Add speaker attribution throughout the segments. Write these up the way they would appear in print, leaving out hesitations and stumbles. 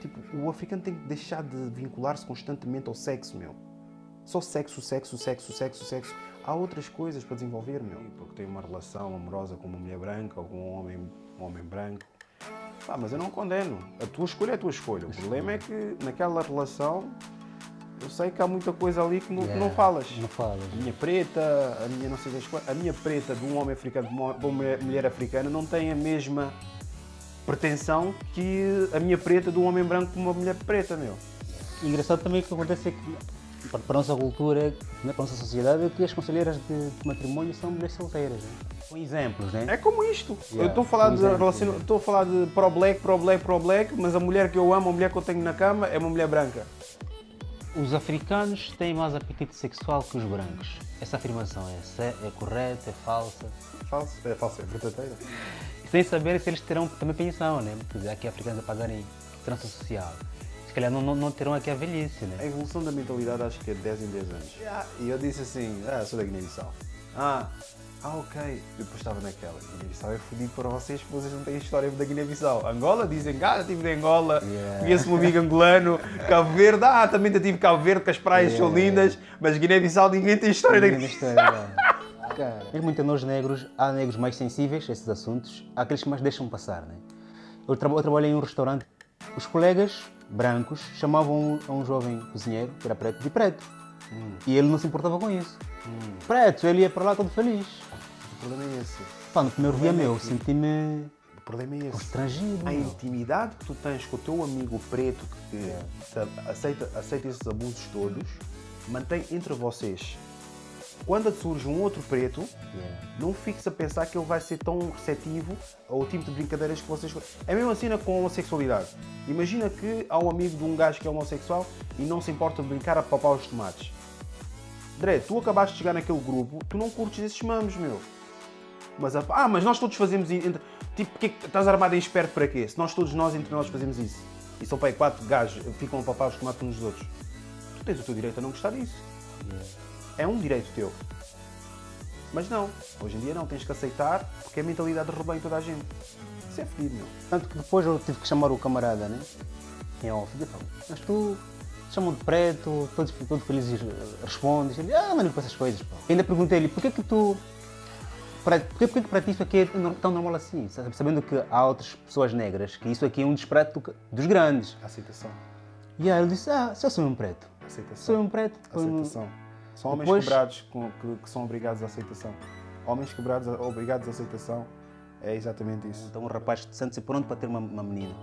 Speaker 1: Tipo, o africano tem que deixar de vincular-se constantemente ao sexo, meu. Só sexo, sexo, sexo, sexo, sexo. Há outras coisas para desenvolver, meu. Porque tem uma relação amorosa com uma mulher branca ou com um homem branco. Pá, mas eu não condeno. A tua escolha é a tua escolha. O problema é que naquela relação eu sei que há muita coisa ali que não falas.
Speaker 2: Não falas.
Speaker 1: A minha preta, a minha não sei das coisas. A minha preta de um homem africano, de uma mulher africana, não tem a mesma pretensão que a minha preta de um homem branco com uma mulher preta, meu.
Speaker 2: E engraçado também que acontece é que, para a nossa cultura, para a nossa sociedade, é que as conselheiras de matrimónio são mulheres solteiras. Né? Com exemplos, né?
Speaker 1: É como isto.
Speaker 2: Yeah,
Speaker 1: Eu estou a falar de
Speaker 2: exemplo,
Speaker 1: relação, estou a falar de pro-black, mas a mulher que eu amo, a mulher que eu tenho na cama, é uma mulher branca.
Speaker 2: Os africanos têm mais apetite sexual que os brancos. Essa afirmação é correta, é falsa?
Speaker 1: É falso, é verdadeira.
Speaker 2: Sem saber se eles terão também pensão, né? Porque aqui africanos a pagarem trança social. Se calhar não terão aqui a velhice,
Speaker 1: A
Speaker 2: né?
Speaker 1: evolução da mentalidade acho que é de 10 em 10 anos. E eu disse assim, sou da Guiné-Bissau. Ok. Depois estava naquela, Guiné-Bissau é fodido para vocês porque vocês não têm história da Guiné-Bissau. Angola, dizem, eu estive de Angola, conheço um amigo angolano, Cabo Verde, também tive Cabo Verde, que as praias são lindas, mas Guiné-Bissau ninguém tem história da Guiné-Bissau.
Speaker 2: Mesmo entre nós negros, há negros mais sensíveis a esses assuntos, há aqueles que mais deixam passar, né? Eu trabalhei em um restaurante, os colegas brancos chamavam a um jovem cozinheiro, que era preto, de preto. E ele não se importava com isso. Preto, ele ia para lá todo feliz.
Speaker 1: O problema é esse.
Speaker 2: Pá, no primeiro dia meu, senti-me
Speaker 1: O problema é esse.
Speaker 2: constrangido.
Speaker 1: A intimidade que tu tens com o teu amigo preto que aceita esses abusos todos, mantém entre vocês. Quando surge um outro preto, não fiques a pensar que ele vai ser tão receptivo ao tipo de brincadeiras que vocês... É a mesma cena com a homossexualidade. Imagina que há um amigo de um gajo que é homossexual e não se importa de brincar a papar os tomates. André, tu acabaste de chegar naquele grupo, tu não curtes esses mamos, meu. Mas nós todos fazemos... Tipo, porque estás armado em esperto para quê? Se nós todos entre nós fazemos isso. E são para aí 4 gajos ficam a papar os tomates uns dos outros. Tu tens o teu direito a não gostar disso. É um direito teu. Mas não, hoje em dia não, tens que aceitar porque é a mentalidade de rebanho toda a gente. Isso é fedido, meu.
Speaker 2: Tanto que depois eu tive que chamar o camarada, né? Em off, e falei, mas tu chamam de preto, todo feliz respondes. Ele, não ligo para essas coisas, pá. Ainda perguntei-lhe, porquê que para ti isso aqui é tão normal assim? Sabendo que há outras pessoas negras, que isso aqui é um desprezo dos grandes.
Speaker 1: Aceitação.
Speaker 2: E aí ele disse, se eu sou um preto.
Speaker 1: Aceitação.
Speaker 2: Sou um preto.
Speaker 1: Aceitação. São homens
Speaker 2: Depois...
Speaker 1: quebrados que são obrigados à aceitação. Homens quebrados obrigados à aceitação é exatamente isso.
Speaker 2: Então um rapaz sente-se pronto para ter uma menina.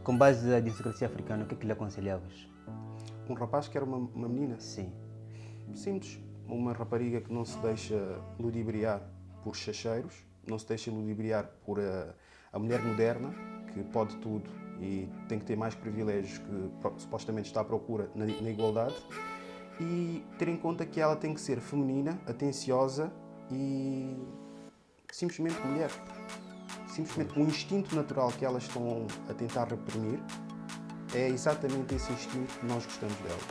Speaker 2: Com base na idiosincrasia africana, o que é que lhe aconselhavas?
Speaker 1: Um rapaz quer uma menina?
Speaker 2: Sim.
Speaker 1: Simples. Uma rapariga que não se deixa ludibriar por chacheiros, não se deixa ludibriar por a mulher moderna, que pode tudo e tem que ter mais privilégios que supostamente está à procura na igualdade. E ter em conta que ela tem que ser feminina, atenciosa e simplesmente mulher. Simplesmente o instinto natural que elas estão a tentar reprimir é exatamente esse instinto que nós gostamos delas.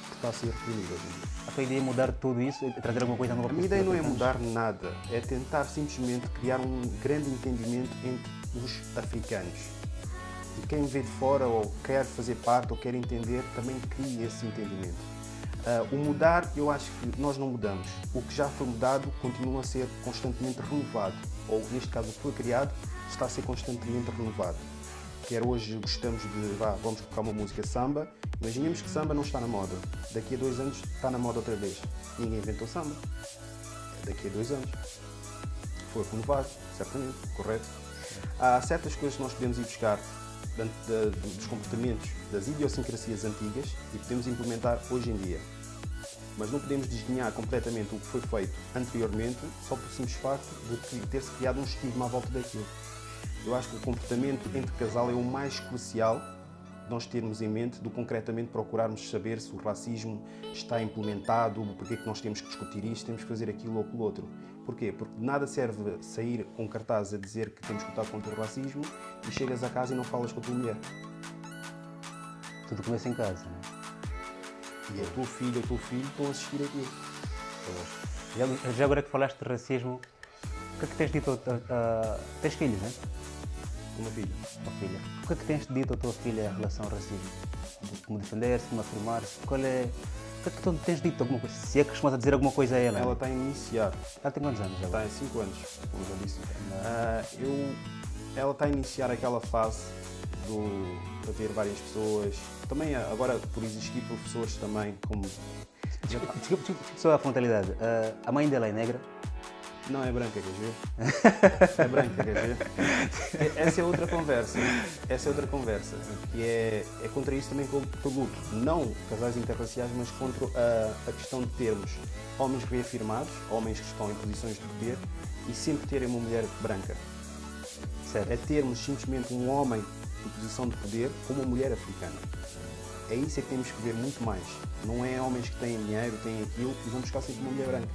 Speaker 1: Que está a ser reprimido hoje em dia.
Speaker 2: A tua ideia é mudar tudo isso e trazer alguma coisa nova?
Speaker 1: A minha ideia não é mudar nada, é tentar simplesmente criar um grande entendimento entre os africanos. E quem vê de fora ou quer fazer parte ou quer entender, também cria esse entendimento. O mudar, eu acho que nós não mudamos. O que já foi mudado continua a ser constantemente renovado. Ou, neste caso, o que foi criado está a ser constantemente renovado. Quer hoje gostamos de, vamos colocar uma música samba, imaginemos que samba não está na moda. Daqui a 2 anos está na moda outra vez. Ninguém inventou samba. É daqui a 2 anos. Foi renovado, certamente, correto? Há certas coisas que nós podemos ir buscar dos comportamentos, das idiosincrasias antigas e podemos implementar hoje em dia. Mas não podemos desdenhar completamente o que foi feito anteriormente só por simples facto de ter-se criado um estigma à volta daquilo. Eu acho que o comportamento entre casal é o mais crucial de nós termos em mente do que concretamente procurarmos saber se o racismo está implementado, porque é que nós temos que discutir isto, temos que fazer aquilo ou aquilo outro. Porquê? Porque de nada serve sair com cartaz a dizer que temos que lutar contra o racismo e chegas a casa e não falas com a tua mulher.
Speaker 2: Tudo começa em casa, né?
Speaker 1: E a tua filha ou o teu filho estão a assistir aquilo.
Speaker 2: Já agora que falaste de racismo, o que é que tens dito? Tens filhos, né?
Speaker 1: Com uma filha.
Speaker 2: Tua filha. O que é que tens dito à tua filha em relação ao racismo? Como defender-se, como afirmar-se? O que é que tu tens dito alguma coisa? Se é que costumas a dizer alguma coisa a ela?
Speaker 1: Ela está a iniciar.
Speaker 2: Ela tem quantos anos
Speaker 1: Está
Speaker 2: agora?
Speaker 1: em 5 anos, como já disse. Ela está a iniciar aquela fase de ver várias pessoas. Também agora, por existir professores também, como...
Speaker 2: Desculpa só a frontalidade. A mãe dela é negra?
Speaker 1: Não, é branca, queres ver? É branca, queres ver? Essa é outra conversa. Essa é outra conversa. E é contra isso também que eu pergunto. Não casais interraciais, mas contra a questão de termos homens reafirmados, homens que estão em posições de poder e sempre terem uma mulher branca.
Speaker 2: Certo.
Speaker 1: É termos simplesmente um homem em posição de poder com uma mulher africana. É isso que temos que ver muito mais. Não é homens que têm dinheiro, têm aquilo e vão buscar sempre uma mulher branca.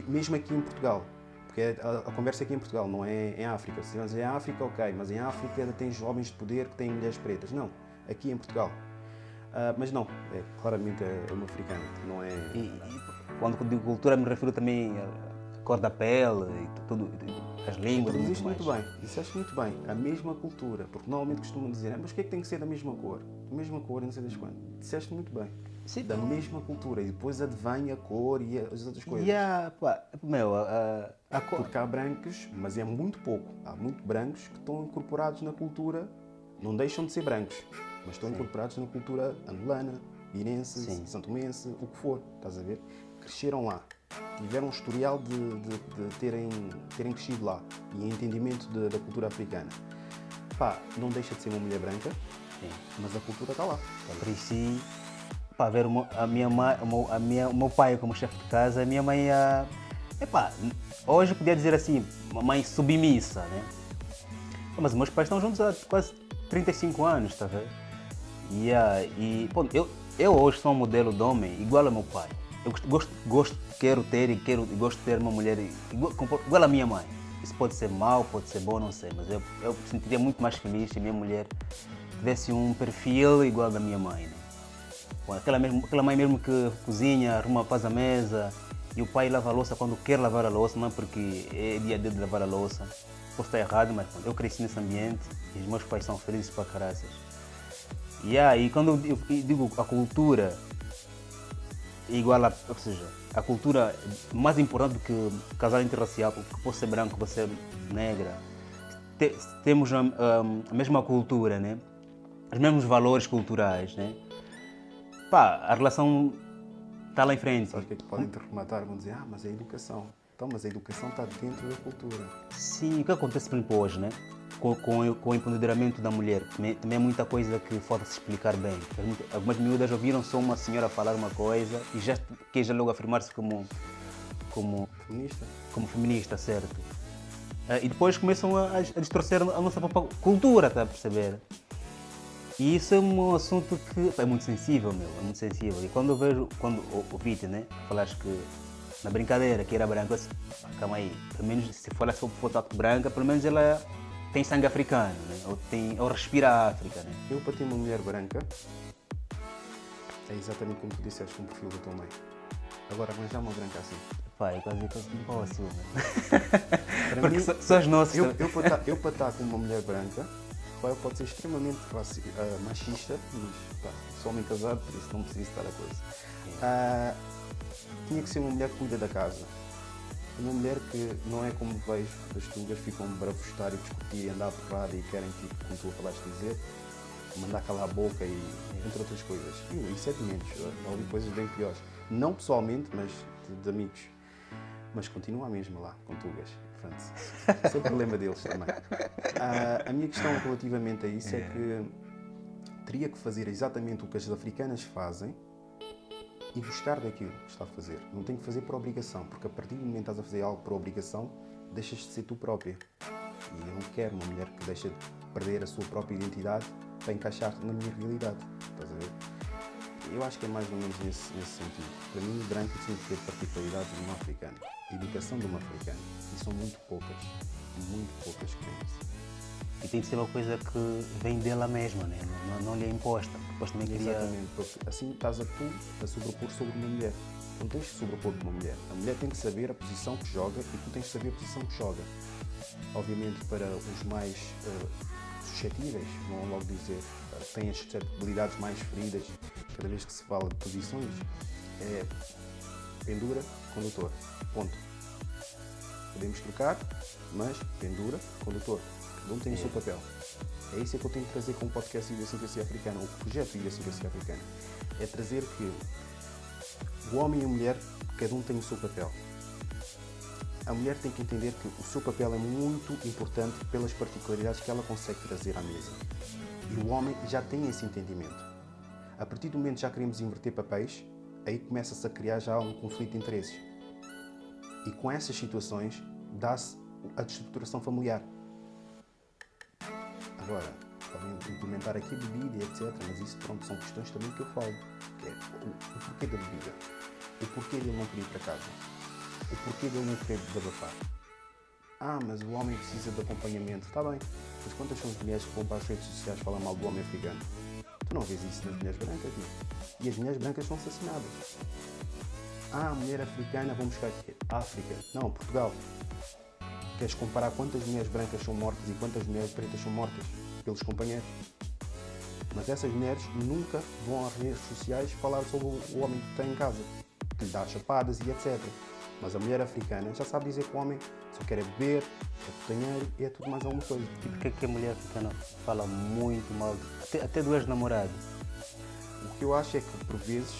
Speaker 1: Mesmo aqui em Portugal, porque a conversa é aqui em Portugal, não é em África. Se nós em África, ok, mas em África ainda tens homens de poder que têm mulheres pretas. Não, aqui em Portugal. Mas não, claramente é uma africana, não é...
Speaker 2: Quando digo cultura me refiro também à cor da pele e tudo, as línguas e muito
Speaker 1: Disseste
Speaker 2: mais.
Speaker 1: muito bem, disseste muito bem, a mesma cultura, porque normalmente costumam dizer, mas o que é que tem que ser da mesma cor? A mesma cor, não sei das quantas. Disseste muito bem.
Speaker 2: Sim,
Speaker 1: Da mesma cultura e depois advém a cor e as outras coisas.
Speaker 2: A cor.
Speaker 1: Porque há brancos, mas é muito pouco. Há muito brancos que estão incorporados na cultura, não deixam de ser brancos, mas estão incorporados na cultura angolana, guinense, santomense, o que for, estás a ver? Cresceram lá, tiveram um historial de terem crescido lá e em entendimento da cultura africana. Pá, não deixa de ser uma mulher branca, mas a cultura está lá.
Speaker 2: Cresci para ver a minha mãe, o meu pai como chefe de casa, a minha mãe hoje eu podia dizer assim, uma mãe submissa, né? Mas meus pais estão juntos há quase 35 anos, está a ver? Eu hoje sou um modelo de homem igual ao meu pai. Eu quero ter e gosto de ter uma mulher igual à minha mãe. Isso pode ser mau, pode ser bom, não sei, mas eu me sentiria muito mais feliz se a minha mulher tivesse um perfil igual ao da minha mãe, né? Aquela mãe mesmo que cozinha, arruma, faz a mesa e o pai lava a louça quando quer lavar a louça, não é porque é dia de lavar a louça. Posso estar errado, mas eu cresci nesse ambiente e os meus pais são felizes para caraças. E quando eu digo a cultura igual ou seja, a cultura mais importante do que casal interracial, porque posso ser branco, posso ser negra, temos a mesma cultura, né? Os mesmos valores culturais, né? A relação está lá em frente.
Speaker 1: Sabes o que é que podem te rematar? Vão dizer, mas é a educação. Então, mas a educação está dentro da cultura.
Speaker 2: Sim, o que acontece por exemplo hoje, né? Com o empoderamento da mulher, também é muita coisa que falta se explicar bem. Algumas miúdas ouviram só uma senhora falar uma coisa e já quer logo afirmar-se como feminista, certo? E depois começam a distorcer a nossa própria cultura, está a perceber? E isso é um assunto que é muito sensível, é muito sensível. E quando eu ouvi-te, né, falares que na brincadeira que era branco, eu disse, calma aí, pelo menos se for sobre foto branca, pelo menos ela tem sangue africano, né? ou respira a África, né?
Speaker 1: Eu, para ter uma mulher branca, é exatamente como tu disseste, com o perfil da tua mãe. Agora, arranjar uma branca assim.
Speaker 2: Pai, quase um pau assim, né?
Speaker 1: Porque
Speaker 2: são as nossas.
Speaker 1: Eu para estar com uma mulher branca, pode ser extremamente machista, mas sou homem casado, por isso não preciso estar a coisa. Tinha que ser uma mulher que cuida da casa. Uma mulher que não é como vejo, as tugas ficam barafustar e discutir e andar a porrada e querem, tipo, como tu acabaste de dizer, mandar calar a boca e entre outras coisas. Isso é de menos, já ouvi coisas bem piores. Não pessoalmente, mas de amigos. Mas continua a mesma lá, com tugas. Portanto, esse é o problema deles também. A minha questão relativamente a isso é que teria que fazer exatamente o que as africanas fazem e gostar daquilo que está a fazer. Não tem que fazer por obrigação, porque a partir do momento que estás a fazer algo por obrigação, deixas de ser tu própria. E eu não quero uma mulher que deixa de perder a sua própria identidade para encaixar na minha realidade. Estás a ver? Eu acho que é mais ou menos nesse sentido. Para mim, branco significa particularidades de uma africana, educação de uma africana. E são muito poucas que têm isso.
Speaker 2: E tem de ser uma coisa que vem dela mesma, né? Não lhe é imposta. Depois também
Speaker 1: Exatamente, porque assim estás a sobrepor sobre uma mulher. Não tens que sobrepor de uma mulher. A mulher tem que saber a posição que joga e tu tens que saber a posição que joga. Obviamente para os mais suscetíveis, vão logo dizer, têm as suscetibilidades mais feridas cada vez que se fala de posições, é pendura, condutor, ponto. Podemos trocar, mas pendura, condutor, cada um tem o seu papel. É isso que eu tenho que trazer com o podcast Idiosincrasia Africana, o projeto Idiosincrasia Africana, é trazer que o homem e a mulher, cada um tem o seu papel. A mulher tem que entender que o seu papel é muito importante pelas particularidades que ela consegue trazer à mesa. E o homem já tem esse entendimento. A partir do momento que já queremos inverter papéis, aí começa-se a criar já um conflito de interesses. E com essas situações dá-se a destruturação familiar. Agora, podem implementar aqui bebida e etc. Mas isso, pronto, são questões também que eu falo. Que é o porquê da bebida. O porquê de ele não querer ir para casa. O porquê dele não querer desabafar. Mas o homem precisa de acompanhamento. Está bem, mas quantas são as mulheres que vão para as redes sociais falar mal do homem africano? Tu não vês isso nas mulheres brancas, não? E as mulheres brancas são assassinadas. Mulher africana, vamos buscar aqui. África. Não, Portugal. Queres comparar quantas mulheres brancas são mortas e quantas mulheres pretas são mortas pelos companheiros? Mas essas mulheres nunca vão às redes sociais falar sobre o homem que tem em casa, que lhe dá chapadas e etc. Mas a mulher africana já sabe dizer que o homem só quer beber, é putanheiro e é tudo mais alguma coisa.
Speaker 2: E porquê que a mulher africana fala muito mal, até do ex-namorado?
Speaker 1: O que eu acho é que, por vezes,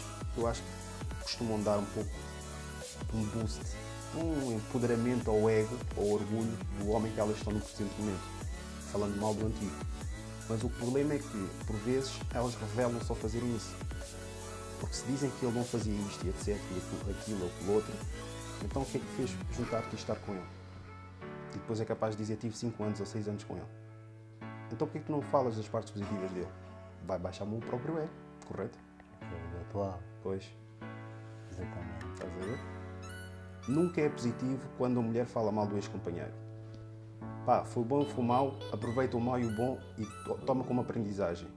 Speaker 1: costumam dar um pouco um boost, um empoderamento ao ego, ao orgulho do homem que elas estão no presente momento, falando mal do antigo. Mas o problema é que, por vezes, elas revelam-se ao fazerem isso. Porque se dizem que ele não fazia isto e etc, e aquilo ou aquilo outro, então o que é que fez juntar-te e estar com ele? E depois é capaz de dizer, tive 5 anos ou 6 anos com ele. Então porquê que tu não falas das partes positivas dele? Vai baixar-me o próprio ego, correto?
Speaker 2: É atual.
Speaker 1: Pois.
Speaker 2: Exatamente.
Speaker 1: Estás a ver? Nunca é positivo quando a mulher fala mal do ex-companheiro. Foi bom ou foi mau, aproveita o mau e o bom e toma como aprendizagem.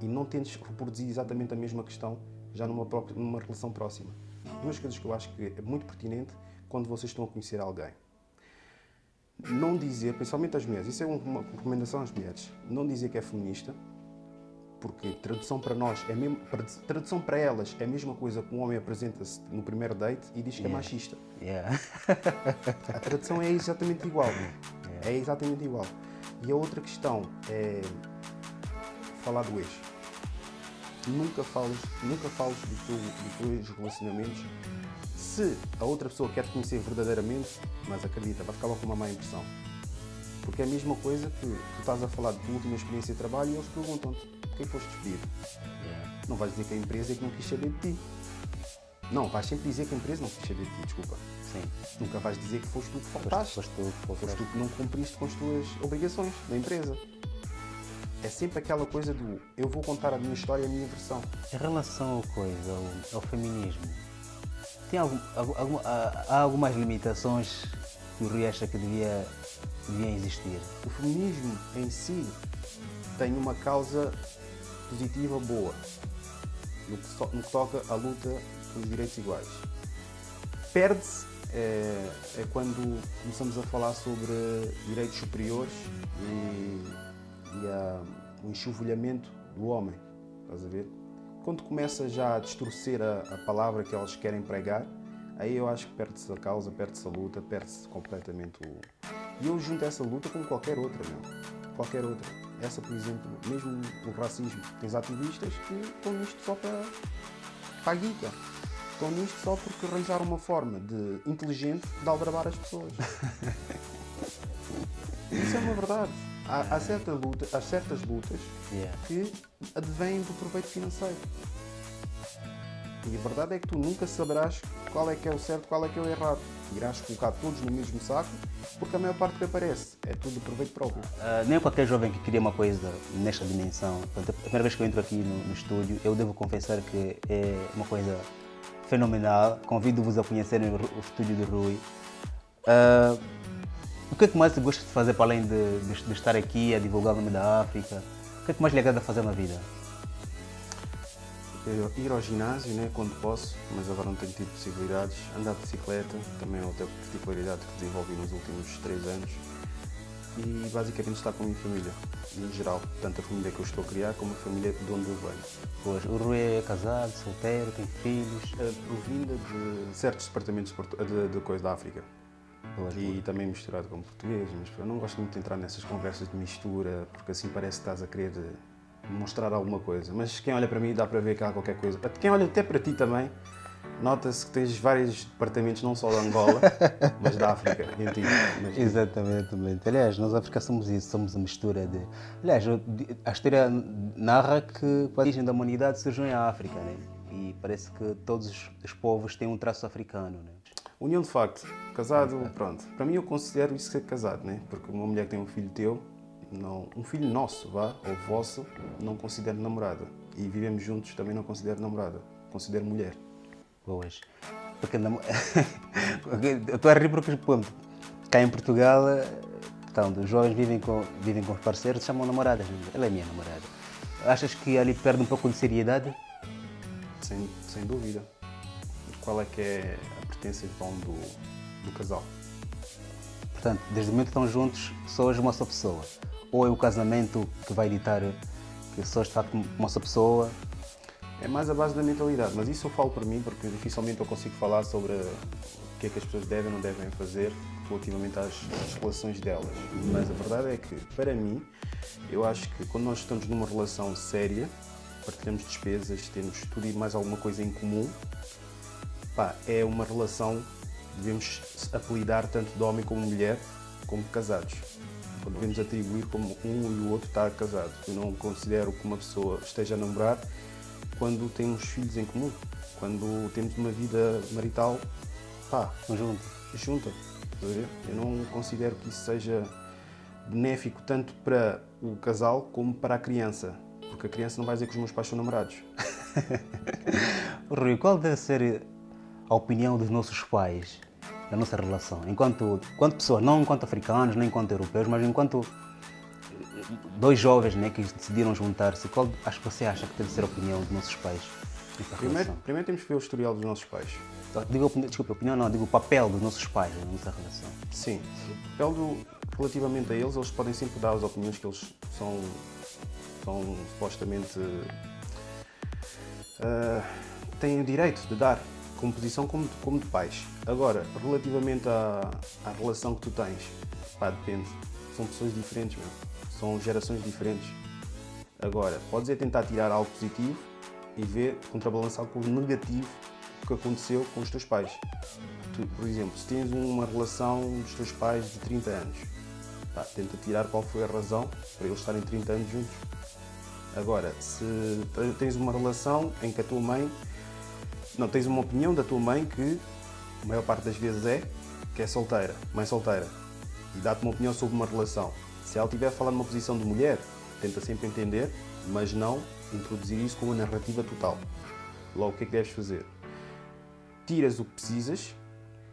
Speaker 1: E não tentes reproduzir exatamente a mesma questão já numa relação próxima. 2 coisas que eu acho que é muito pertinente quando vocês estão a conhecer alguém. Não dizer, principalmente as mulheres, isso é uma recomendação às mulheres, não dizer que é feminista, porque tradução para nós, tradução para elas é a mesma coisa que um homem apresenta-se no primeiro date e diz que é machista. A tradução é exatamente igual. É exatamente igual. E a outra questão é falar do ex. Nunca fales dos teus relacionamentos. Se a outra pessoa quer te conhecer verdadeiramente, mas acredita, vai ficar logo com uma má impressão. Porque é a mesma coisa que tu estás a falar da tua última experiência de trabalho e eles perguntam-te porquê que foste despedido. Não vais dizer que a empresa é que não quis saber de ti. Não, vais sempre dizer que a empresa não quis saber de ti, desculpa.
Speaker 2: Sim.
Speaker 1: Nunca vais dizer que foste tu que faltaste.
Speaker 2: Foste
Speaker 1: tu que não cumpriste com as tuas obrigações na empresa. É sempre aquela coisa do eu vou contar a minha história e a minha versão.
Speaker 2: Em relação ao feminismo, há algumas limitações que o Rui acha que deviam existir?
Speaker 1: O feminismo em si tem uma causa positiva boa no que toca à luta pelos direitos iguais. Perde-se é quando começamos a falar sobre direitos superiores e o enxovalhamento do homem, estás a ver? Quando começa já a distorcer a palavra que elas querem pregar, aí eu acho que perde-se a causa, perde-se a luta, perde-se completamente o... E eu junto essa luta com qualquer outra, qualquer outra. Essa, por exemplo, mesmo no racismo, tens ativistas que estão nisto só para a guita. Estão nisto só porque arranjaram uma forma inteligente de aldrabar as pessoas. Isso é uma verdade. Há certas lutas que advêm do proveito financeiro. E a verdade é que tu nunca saberás qual é que é o certo, qual é que é o errado. Irás colocar todos no mesmo saco, porque a maior parte que aparece é tudo de proveito próprio.
Speaker 2: Nem qualquer jovem que queria uma coisa nesta dimensão. Portanto, a primeira vez que eu entro aqui no estúdio, eu devo confessar que é uma coisa fenomenal. Convido-vos a conhecerem o estúdio do Rui. O que é que mais você gosta de fazer para além de estar aqui a divulgar o nome da África? O que é que mais lhe agrada fazer na vida?
Speaker 1: Ir ao ginásio, né, quando posso, mas agora não tenho tido possibilidades. Andar de bicicleta, também é outra particularidade que desenvolvi nos últimos 3 anos. e basicamente estar com a minha família, em geral. Tanto a família que eu estou a criar como a família de onde eu venho.
Speaker 2: Pois, o Rui é casado, solteiro, tem filhos.
Speaker 1: Provinda de certos departamentos de coisa da África.
Speaker 2: Pois,
Speaker 1: E também misturado com português, mas eu não gosto muito de entrar nessas conversas de mistura, porque assim parece que estás a querer mostrar alguma coisa. Mas quem olha para mim dá para ver que há qualquer coisa. Quem olha até para ti também, nota-se que tens vários departamentos, não só da Angola, mas da África, em ti.
Speaker 2: Exatamente. Aliás, nós africanos somos isso, somos a mistura de... Aliás, a história narra que a origem da humanidade surgiu em África, né? E parece que todos os povos têm um traço africano, né?
Speaker 1: União de facto, casado, pronto. Para mim eu considero isso ser casado, né? Porque uma mulher que tem um filho teu, não, um filho nosso, vá, ou vosso, não considero namorada. E vivemos juntos, também não considero namorada, considero mulher.
Speaker 2: Pois. Porque eu estou a rir porque, pô, cá em Portugal, portanto, os jovens vivem com os parceiros, chamam namoradas. Ela é minha namorada. Achas que ali perde um pouco de seriedade?
Speaker 1: Sem dúvida. Qual é que é a pertença então do casal?
Speaker 2: Portanto, desde o momento que estão juntos, só és uma só pessoa. Ou é o casamento que vai ditar que só és de facto uma só pessoa?
Speaker 1: É mais a base da mentalidade, mas isso eu falo por mim, porque dificilmente eu consigo falar sobre o que é que as pessoas devem ou não devem fazer relativamente às relações delas. Mas a verdade é que, para mim, eu acho que quando nós estamos numa relação séria, partilhamos despesas, temos tudo e mais alguma coisa em comum, pá, é uma relação que devemos apelidar tanto de homem como mulher, como casados. Devemos atribuir como um e o outro está casado. Eu não considero que uma pessoa esteja a namorar quando temos filhos em comum, quando temos uma vida marital, pá, junta. Eu não considero que isso seja benéfico tanto para o casal como para a criança, porque a criança não vai dizer que os meus pais são namorados.
Speaker 2: Rui, qual deve ser a opinião dos nossos pais da nossa relação? Enquanto pessoas, não enquanto africanos, nem enquanto europeus, mas enquanto dois jovens, né, que decidiram juntar-se, qual você acha que deve ser a opinião dos nossos pais nessa relação?
Speaker 1: Primeiro temos que ver o historial dos nossos pais.
Speaker 2: Desculpa, opinião não, digo o papel dos nossos pais na nossa relação.
Speaker 1: Sim, o papel relativamente a eles podem sempre dar as opiniões que eles são supostamente têm o direito de dar, como posição como de pais. Agora, relativamente à relação que tu tens, pá, depende. São pessoas diferentes, meu. São gerações diferentes. Agora, podes tentar tirar algo positivo e ver, contrabalançar com o negativo que aconteceu com os teus pais. Tu, por exemplo, se tens uma relação dos teus pais de 30 anos, pá, tenta tirar qual foi a razão para eles estarem 30 anos juntos. Agora, se tens uma relação em que a tua mãe... Não, tens uma opinião da tua mãe que, a maior parte das vezes que é solteira, mãe solteira, e dá-te uma opinião sobre uma relação. Se ela estiver a falar numa posição de mulher, tenta sempre entender, mas não introduzir isso com uma narrativa total. Logo, o que é que deves fazer? Tiras o que precisas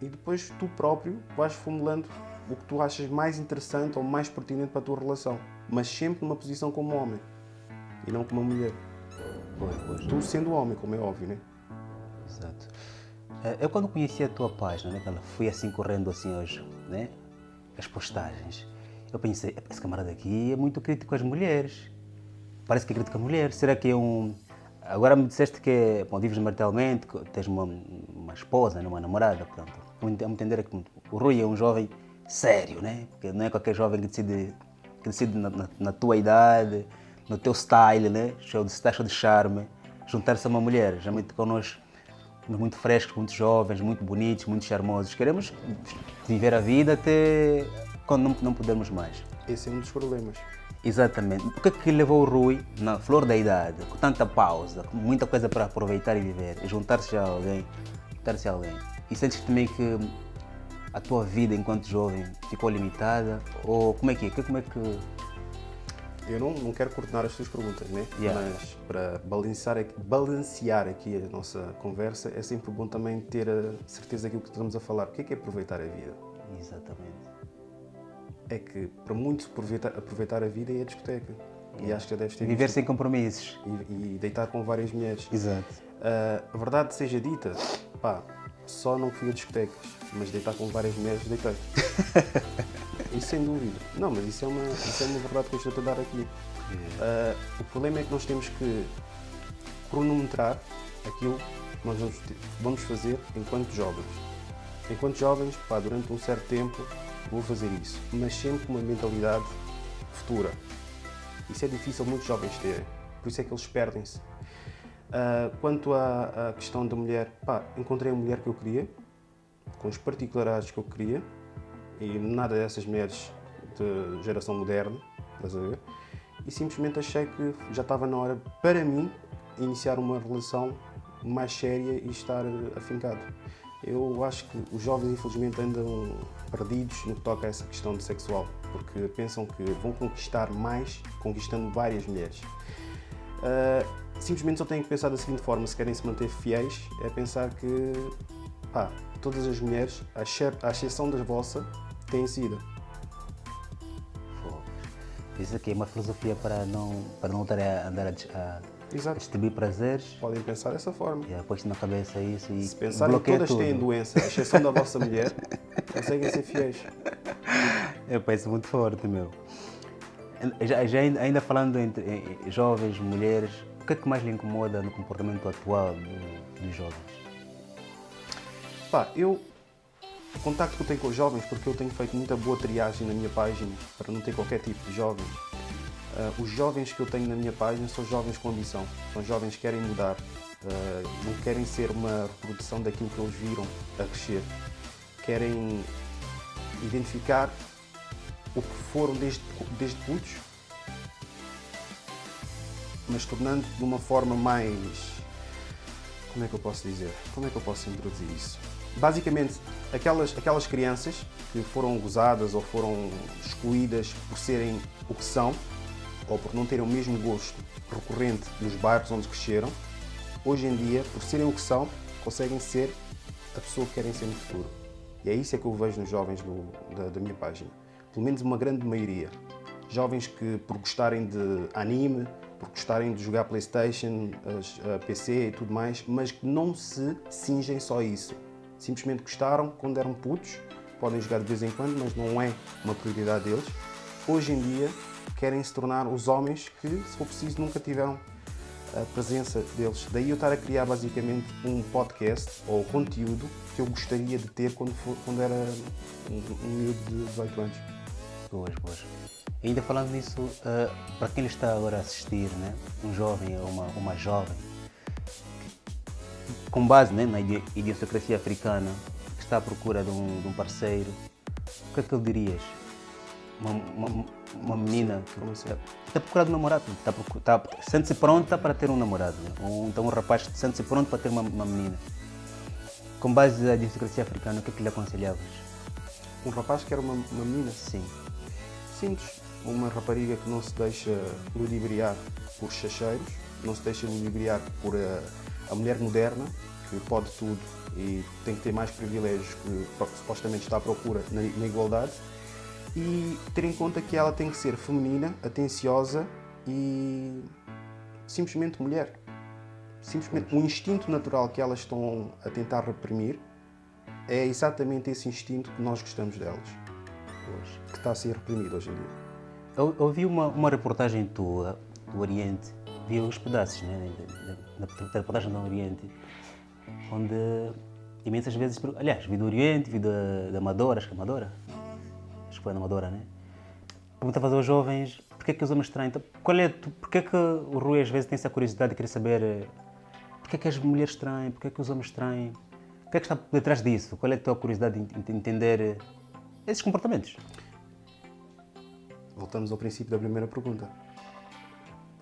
Speaker 1: e depois tu próprio vais formulando o que tu achas mais interessante ou mais pertinente para a tua relação, mas sempre numa posição como homem e não como uma mulher.
Speaker 2: Pois.
Speaker 1: Tu sendo homem, como é óbvio, né?
Speaker 2: Exato. Eu quando conheci a tua página, né, ela fui assim correndo assim hoje, né, as postagens, eu pensei, esse camarada aqui é muito crítico às mulheres. Parece que é crítico à mulher. Será que é um... Agora me disseste que, bom, vives maritalmente, tens uma esposa, uma namorada, portanto. Vamos entender que o Rui é um jovem sério, né? Porque não é qualquer jovem que decide na tua idade, no teu style, né? Cheio de charme, juntar-se a uma mulher. Geralmente connosco somos muito frescos, muito jovens, muito bonitos, muito charmosos. Queremos viver a vida até quando não pudermos mais.
Speaker 1: Esse é um dos problemas.
Speaker 2: Exatamente. O que é que levou o Rui, na flor da idade, com tanta pausa, com muita coisa para aproveitar e viver, e juntar-se a alguém, E sentes também que a tua vida enquanto jovem ficou limitada? Ou como é que é?
Speaker 1: Eu não quero coordenar as tuas perguntas, né?
Speaker 2: Yeah.
Speaker 1: Mas para balancear aqui a nossa conversa, é sempre bom também ter a certeza daquilo que estamos a falar. O que é aproveitar a vida?
Speaker 2: Exatamente.
Speaker 1: É que, para muitos, aproveitar a vida é a discoteca. E acho que já deves ter
Speaker 2: Viver
Speaker 1: visto.
Speaker 2: sem compromissos.
Speaker 1: E deitar com várias mulheres.
Speaker 2: Exato.
Speaker 1: A verdade seja dita, pá, Só não fui a discotecas, mas deitar com várias mulheres, deitei. Isso sem dúvida. Não, mas isso é uma verdade que eu estou a dar aqui. O problema é que nós temos que cronometrar aquilo que nós vamos fazer enquanto jovens. Enquanto jovens, durante um certo tempo, vou fazer isso, mas sempre com uma mentalidade futura. Isso é difícil muitos jovens terem, por isso é que eles perdem-se. Quanto à questão da mulher, encontrei a mulher que eu queria, com os particularidades que eu queria, e nada dessas mulheres de geração moderna, estás a ver? E simplesmente achei que já estava na hora, para mim, iniciar uma relação mais séria e estar afincado. Eu acho que os jovens, infelizmente, andam perdidos no que toca a essa questão de sexual, porque pensam que vão conquistar mais conquistando várias mulheres. Simplesmente só têm que pensar da seguinte forma: se querem se manter fiéis, é pensar que todas as mulheres, à exceção da vossa, têm sido.
Speaker 2: Isso aqui é uma filosofia para não estar a andar a distribuir prazeres.
Speaker 1: Podem pensar dessa forma.
Speaker 2: E depois na cabeça isso e
Speaker 1: se pensarem que todas
Speaker 2: tudo.
Speaker 1: Têm doença, à exceção da vossa mulher, conseguem ser fiéis.
Speaker 2: Isso é muito forte, meu. Ainda falando entre jovens, mulheres, o que é que mais lhe incomoda no comportamento atual dos jovens?
Speaker 1: O contacto que eu tenho com os jovens, porque eu tenho feito muita boa triagem na minha página para não ter qualquer tipo de jovens. Os jovens que eu tenho na minha página são jovens com ambição, são jovens que querem mudar, não querem ser uma reprodução daquilo que eles viram a crescer. Querem identificar o que foram desde putos, mas tornando de uma forma mais... Como é que eu posso dizer? Como é que eu posso introduzir isso? Basicamente, aquelas crianças que foram gozadas ou foram excluídas por serem o que são, ou por não terem o mesmo gosto recorrente nos bairros onde cresceram, hoje em dia, por serem o que são, conseguem ser a pessoa que querem ser no futuro. E é isso que eu vejo nos jovens da minha página. Pelo menos uma grande maioria. Jovens que, por gostarem de anime, por gostarem de jogar PlayStation, PC e tudo mais, mas que não se cingem só a isso. Simplesmente gostaram quando eram putos, podem jogar de vez em quando, mas não é uma prioridade deles. Hoje em dia querem se tornar os homens que, se for preciso, nunca tiveram a presença deles. Daí eu estar a criar basicamente um podcast ou conteúdo que eu gostaria de ter quando era um miúdo de 18 anos.
Speaker 2: Boas. Ainda falando nisso, para quem está agora a assistir, né, um jovem ou uma jovem, com base, né, na idiosincrasia africana, que está à procura de um parceiro, o que é que tu dirias? Uma menina que está à procura de um namorado, sente-se pronta para ter um namorado, né? Ou então um rapaz que sente-se pronto para ter uma menina. Com base na idiosincrasia africana, o que é que lhe aconselhavas?
Speaker 1: Um rapaz que quer uma menina?
Speaker 2: Sim.
Speaker 1: Simples. Uma rapariga que não se deixa ludibriar por chacheiros, não se deixa ludibriar por a mulher moderna, que pode tudo e tem que ter mais privilégios, que supostamente está à procura na igualdade, e ter em conta que ela tem que ser feminina, atenciosa e simplesmente mulher. Simplesmente o instinto natural que elas estão a tentar reprimir é exatamente esse instinto que nós gostamos delas, que está a ser reprimido hoje em dia.
Speaker 2: Eu vi uma reportagem tua do Oriente, vi os pedaços, né, da reportagem do Oriente, onde imensas vezes, aliás, vi do Oriente, vi da Amadora, acho que foi na Amadora, né? Perguntava aos jovens porque é que os homens traem, então, porque é que o Rui às vezes tem essa curiosidade de querer saber porque é que as mulheres traem, porque é que os homens traem, o que é que está por detrás disso, qual é a tua curiosidade de entender esses comportamentos?
Speaker 1: Voltamos ao princípio da primeira pergunta.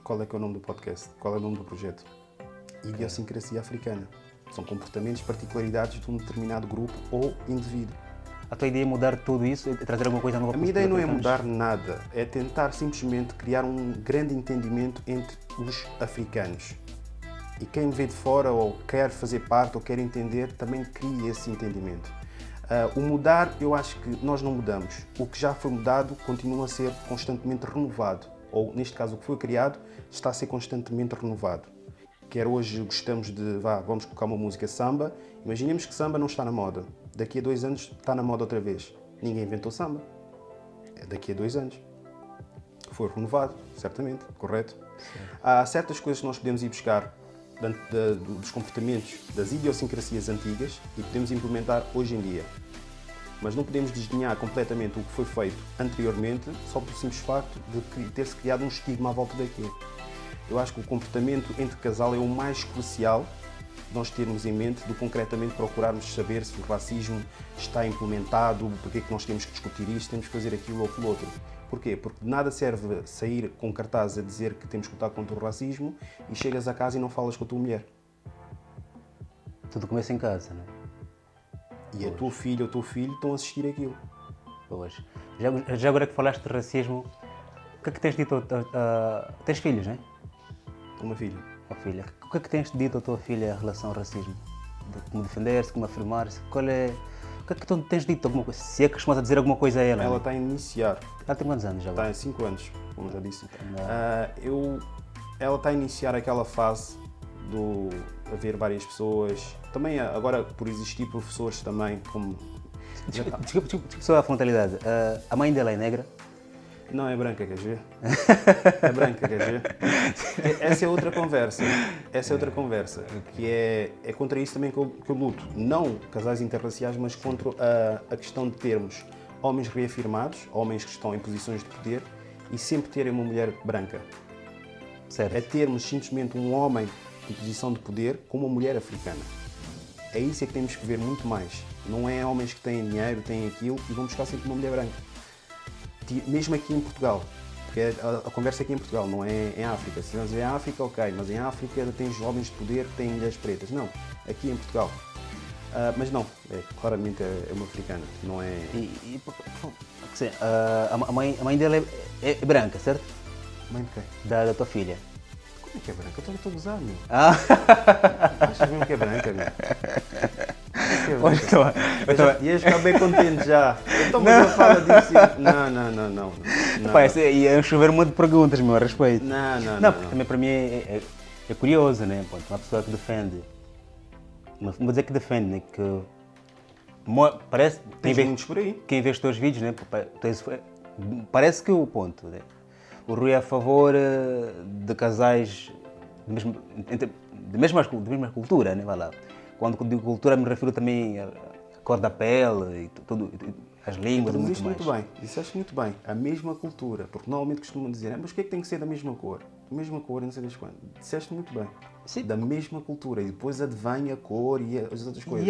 Speaker 1: Qual é que é o nome do podcast? Qual é o nome do projeto? Idiosincrasia africana. São comportamentos, particularidades de um determinado grupo ou indivíduo.
Speaker 2: A tua ideia é mudar tudo isso e trazer alguma coisa nova?
Speaker 1: A minha ideia não é mudar nada, é tentar simplesmente criar um grande entendimento entre os africanos. E quem vê de fora ou quer fazer parte ou quer entender, também cria esse entendimento. O mudar, eu acho que nós não mudamos. O que já foi mudado continua a ser constantemente renovado. Ou, neste caso, o que foi criado está a ser constantemente renovado. quer hoje gostamos de, vamos colocar uma música samba, imaginemos que samba não está na moda. Daqui a 2 anos está na moda outra vez. Ninguém inventou samba. É daqui a 2 anos. Foi renovado, certamente, correto? Há certas coisas que nós podemos ir buscar dos comportamentos, das idiosincrasias antigas e podemos implementar hoje em dia. Mas não podemos desdenhar completamente o que foi feito anteriormente só pelo simples facto de ter-se criado um estigma à volta daquilo. Eu acho que o comportamento entre casal é o mais crucial de nós termos em mente do que concretamente procurarmos saber se o racismo está implementado, porque é que nós temos que discutir isto, temos que fazer aquilo ou aquilo outro. Porquê? Porque de nada serve sair com cartaz a dizer que temos que lutar contra o racismo e chegas a casa e não falas com a tua mulher.
Speaker 2: Tudo começa em casa, não é?
Speaker 1: E a tua filha ou o teu filho estão a assistir aquilo.
Speaker 2: Pois. Já agora que falaste de racismo, o que é que tens dito? Tens filhos, não é?
Speaker 1: Uma filha.
Speaker 2: Uma filha. O que é que tens dito à tua filha em relação ao racismo? De como defender-se, como afirmar-se? O que é que tu tens dito? Alguma coisa? Se é que costumas a dizer alguma coisa a ela?
Speaker 1: Ela está a iniciar.
Speaker 2: Ela tem quantos anos já?
Speaker 1: Está em 5 anos, como já disse. Ela está a iniciar aquela fase do haver várias pessoas. Também agora por existir professores também, como...
Speaker 2: Desculpa só a frontalidade. A mãe dela é negra?
Speaker 1: Não, é branca, queres ver? É branca, queres ver? Essa é outra conversa. Essa é outra conversa. Que é contra isso também que eu luto. Não casais interraciais, mas contra a questão de termos homens reafirmados, homens que estão em posições de poder e sempre terem uma mulher branca.
Speaker 2: Certo.
Speaker 1: É termos simplesmente um homem em posição de poder com uma mulher africana. É isso é que temos que ver muito mais. Não é homens que têm dinheiro, têm aquilo e vão buscar sempre uma mulher branca. Mesmo aqui em Portugal, porque a conversa é aqui em Portugal, não é em África. Se nós em África, ok, mas em África tens homens de poder que têm mulheres pretas. Não, aqui em Portugal. Mas não, claramente é uma africana, não é...
Speaker 2: A mãe dela é branca, certo?
Speaker 1: Mãe de quem?
Speaker 2: Da tua filha.
Speaker 1: Como é que é branca? Eu estou a gozar, meu. Achas mesmo que é branca, meu? Ias ficar bem contente já. Então, mas eu falo disso. Não.
Speaker 2: Ia chover um monte de perguntas, meu, a respeito.
Speaker 1: Não.
Speaker 2: Porque também para mim é curioso, né? Uma pessoa que defende. Não vou dizer que defende, né? Que parece. Quem vê os teus vídeos, né? Parece que o ponto. Né? O Rui é a favor de casais de mesma cultura, né? Vai lá. Quando digo cultura, me refiro também à cor da pele e tudo, as línguas e muito mais.
Speaker 1: Muito bem, disseste muito bem, a mesma cultura, porque normalmente costumam dizer, mas o que é que tem que ser da mesma cor? A mesma cor e não sei das quantas. Disseste muito bem. Sim. Da mesma cultura e depois advém a cor e as outras coisas.